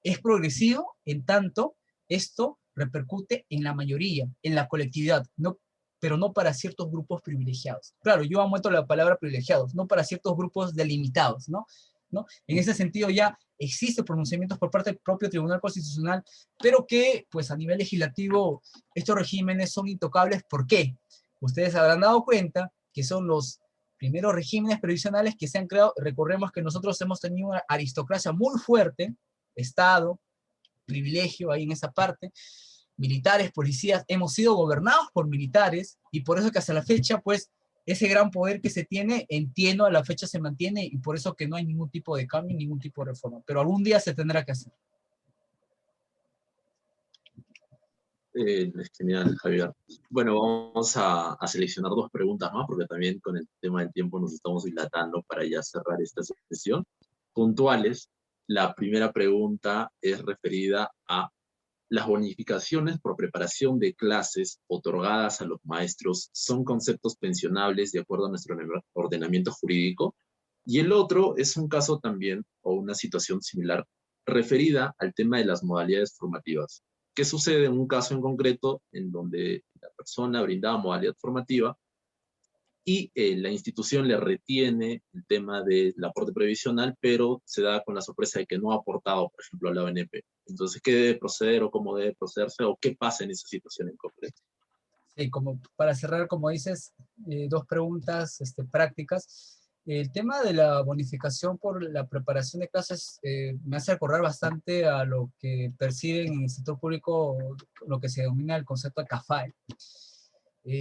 es progresivo en tanto esto repercute en la mayoría, en la colectividad, no, pero no para ciertos grupos privilegiados. Claro, yo aumento la palabra privilegiados, no para ciertos grupos delimitados, ¿no? ¿No? En ese sentido ya existen pronunciamientos por parte del propio Tribunal Constitucional, pero que pues a nivel legislativo estos regímenes son intocables. ¿Por qué? Ustedes habrán dado cuenta que son los primeros regímenes previsionales que se han creado. Recordemos que nosotros hemos tenido una aristocracia muy fuerte, Estado, privilegio ahí en esa parte, militares, policías, hemos sido gobernados por militares, y por eso que hasta la fecha, pues, ese gran poder que se tiene, entiendo, a la fecha se mantiene, y por eso que no hay ningún tipo de cambio, ningún tipo de reforma, pero algún día se tendrá que hacer. Es genial, Javier. Bueno, vamos a seleccionar 2 preguntas más, porque también con el tema del tiempo nos estamos dilatando para ya cerrar esta sesión. Puntuales. La primera pregunta es referida a las bonificaciones por preparación de clases otorgadas a los maestros son conceptos pensionables de acuerdo a nuestro ordenamiento jurídico. Y el otro es un caso también, o una situación similar, referida al tema de las modalidades formativas. ¿Qué sucede en un caso en concreto en donde la persona brindaba modalidad formativa y la institución le retiene el tema del aporte previsional, pero se da con la sorpresa de que no ha aportado, por ejemplo, a la ONP? Entonces, ¿qué debe proceder o cómo debe procederse o qué pasa en esa situación en concreto? Sí, como para cerrar, como dices, 2 preguntas prácticas. El tema de la bonificación por la preparación de clases me hace acordar bastante a lo que perciben en el sector público, lo que se denomina el concepto de CAFAE.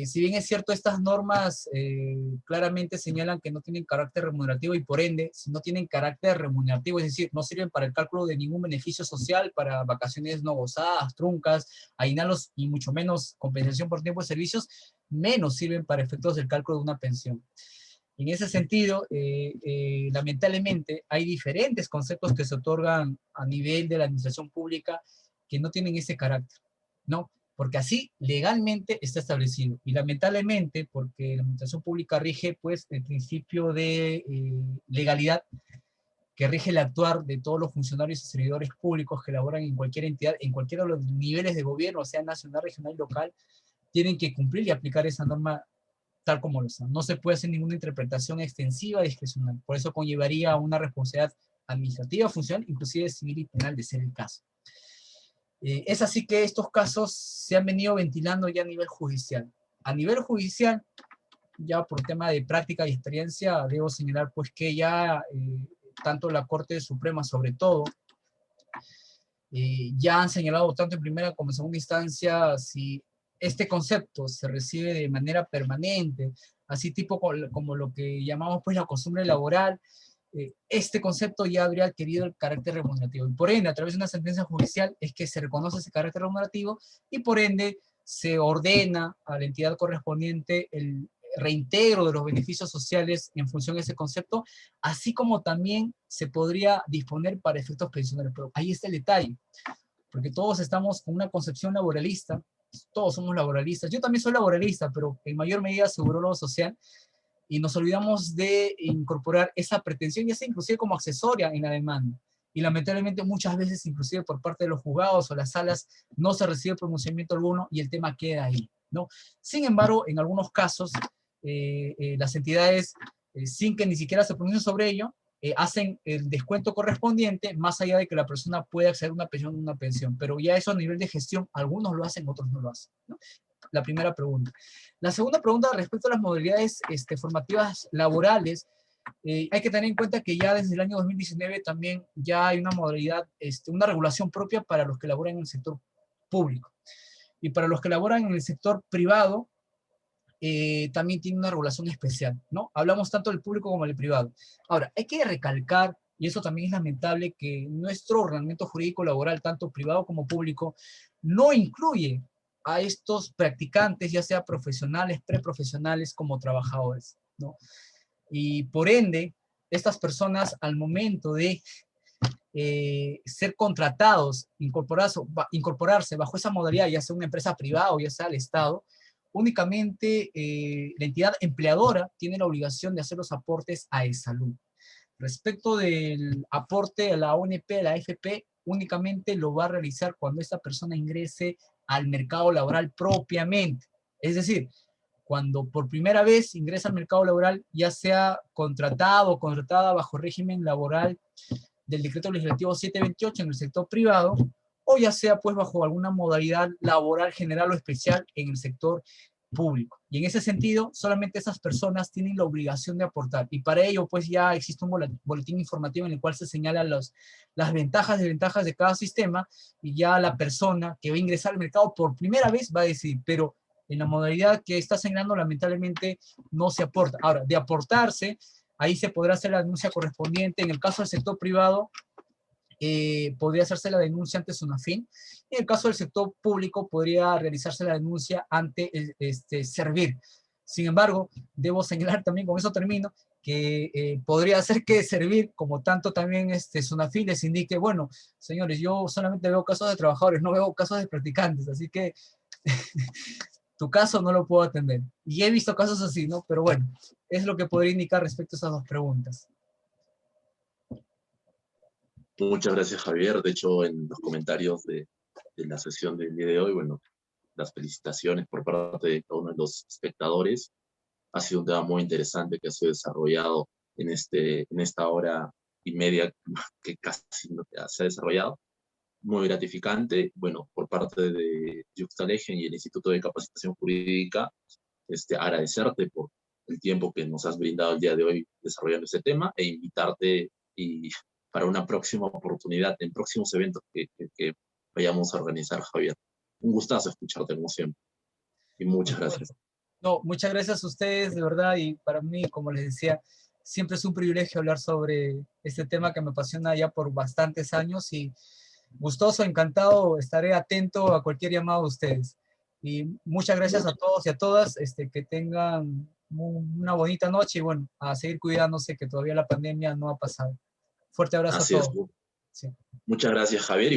Si bien es cierto, estas normas claramente señalan que no tienen carácter remunerativo, y por ende, si no tienen carácter remunerativo, es decir, no sirven para el cálculo de ningún beneficio social, para vacaciones no gozadas, truncas, aguinaldos, y mucho menos compensación por tiempo de servicios, menos sirven para efectos del cálculo de una pensión. En ese sentido, lamentablemente, hay diferentes conceptos que se otorgan a nivel de la administración pública que no tienen ese carácter, ¿no? Porque así legalmente está establecido. Y lamentablemente, porque la administración pública rige pues el principio de legalidad, que rige el actuar de todos los funcionarios y servidores públicos que laboran en cualquier entidad, en cualquiera de los niveles de gobierno, sea nacional, regional, local, tienen que cumplir y aplicar esa norma tal como lo está. No se puede hacer ninguna interpretación extensiva discrecional. Por eso conllevaría una responsabilidad administrativa, funcional, inclusive civil y penal, de ser el caso. Es así que estos casos se han venido ventilando ya a nivel judicial. A nivel judicial, ya por tema de práctica y experiencia, debo señalar pues que ya tanto la Corte Suprema, sobre todo, ya han señalado tanto en primera como en segunda instancia si este concepto se recibe de manera permanente, así tipo como lo que llamamos pues la costumbre laboral, este concepto ya habría adquirido el carácter remunerativo. Y por ende, a través de una sentencia judicial es que se reconoce ese carácter remunerativo, y por ende se ordena a la entidad correspondiente el reintegro de los beneficios sociales en función de ese concepto, así como también se podría disponer para efectos pensionales. Pero ahí está el detalle, porque todos estamos con una concepción laboralista, todos somos laboralistas, yo también soy laboralista, pero en mayor medida aseguro lo social, y nos olvidamos de incorporar esa pretensión, ya sea inclusive como accesoria en la demanda. Y lamentablemente muchas veces, inclusive por parte de los juzgados o las salas, no se recibe pronunciamiento alguno y el tema queda ahí, ¿no? Sin embargo, en algunos casos, las entidades, sin que ni siquiera se pronuncien sobre ello, hacen el descuento correspondiente, más allá de que la persona pueda acceder a una pensión. Pero ya eso a nivel de gestión, algunos lo hacen, otros no lo hacen, ¿no? La primera pregunta. La segunda pregunta, respecto a las modalidades formativas laborales, hay que tener en cuenta que ya desde el año 2019 también ya hay una modalidad, una regulación propia para los que laboran en el sector público. Y para los que laboran en el sector privado, también tiene una regulación especial, ¿no? Hablamos tanto del público como del privado. Ahora, hay que recalcar Y eso también es lamentable que nuestro ordenamiento jurídico laboral, tanto privado como público, no incluye a estos practicantes, ya sea profesionales, preprofesionales, como trabajadores, ¿no? Y por ende, estas personas al momento de ser contratados, incorporarse bajo esa modalidad, ya sea una empresa privada o ya sea el Estado, únicamente la entidad empleadora tiene la obligación de hacer los aportes a E-Salud. Respecto del aporte a la ONP, a la AFP, únicamente lo va a realizar cuando esta persona ingrese al mercado laboral propiamente. Es decir, cuando por primera vez ingresa al mercado laboral, ya sea contratado o contratada bajo régimen laboral del decreto legislativo 728 en el sector privado, o ya sea pues bajo alguna modalidad laboral general o especial en el sector público. Y en ese sentido, solamente esas personas tienen la obligación de aportar. Y para ello, pues ya existe un boletín informativo en el cual se señalan las ventajas y desventajas de cada sistema, y ya la persona que va a ingresar al mercado por primera vez va a decir, pero en la modalidad que está señalando, lamentablemente no se aporta. Ahora, de aportarse, ahí se podrá hacer la denuncia correspondiente. En el caso del sector privado, podría hacerse la denuncia ante SUNAFIN. En el caso del sector público, podría realizarse la denuncia ante Servir. Sin embargo, debo señalar también, con eso termino, que podría ser que Servir, como tanto también SUNAFIN, les indique, bueno, señores, yo solamente veo casos de trabajadores, no veo casos de practicantes, así que tu caso no lo puedo atender. Y he visto casos así, ¿no? Pero bueno, es lo que podría indicar respecto a esas dos preguntas. Muchas gracias, Javier. De hecho, en los comentarios de la sesión del día de hoy, bueno, las felicitaciones por parte de cada uno de los espectadores. Ha sido un tema muy interesante que ha sido desarrollado en esta hora y media que casi se ha desarrollado. Muy gratificante. Bueno, por parte de Yuxtalegen y el Instituto de Capacitación Jurídica, agradecerte por el tiempo que nos has brindado el día de hoy desarrollando este tema e invitarte y para una próxima oportunidad, en próximos eventos que vayamos a organizar, Javier. Un gustazo escucharte como siempre. Y muchas gracias. No, muchas gracias a ustedes, de verdad, y para mí, como les decía, siempre es un privilegio hablar sobre este tema que me apasiona ya por bastantes años, y gustoso, encantado, estaré atento a cualquier llamado de ustedes. Y muchas gracias a todos y a todas, que tengan una bonita noche y bueno, a seguir cuidándose, que todavía la pandemia no ha pasado. Fuerte abrazo a Así es. todos. Sí. Muchas gracias, Javier.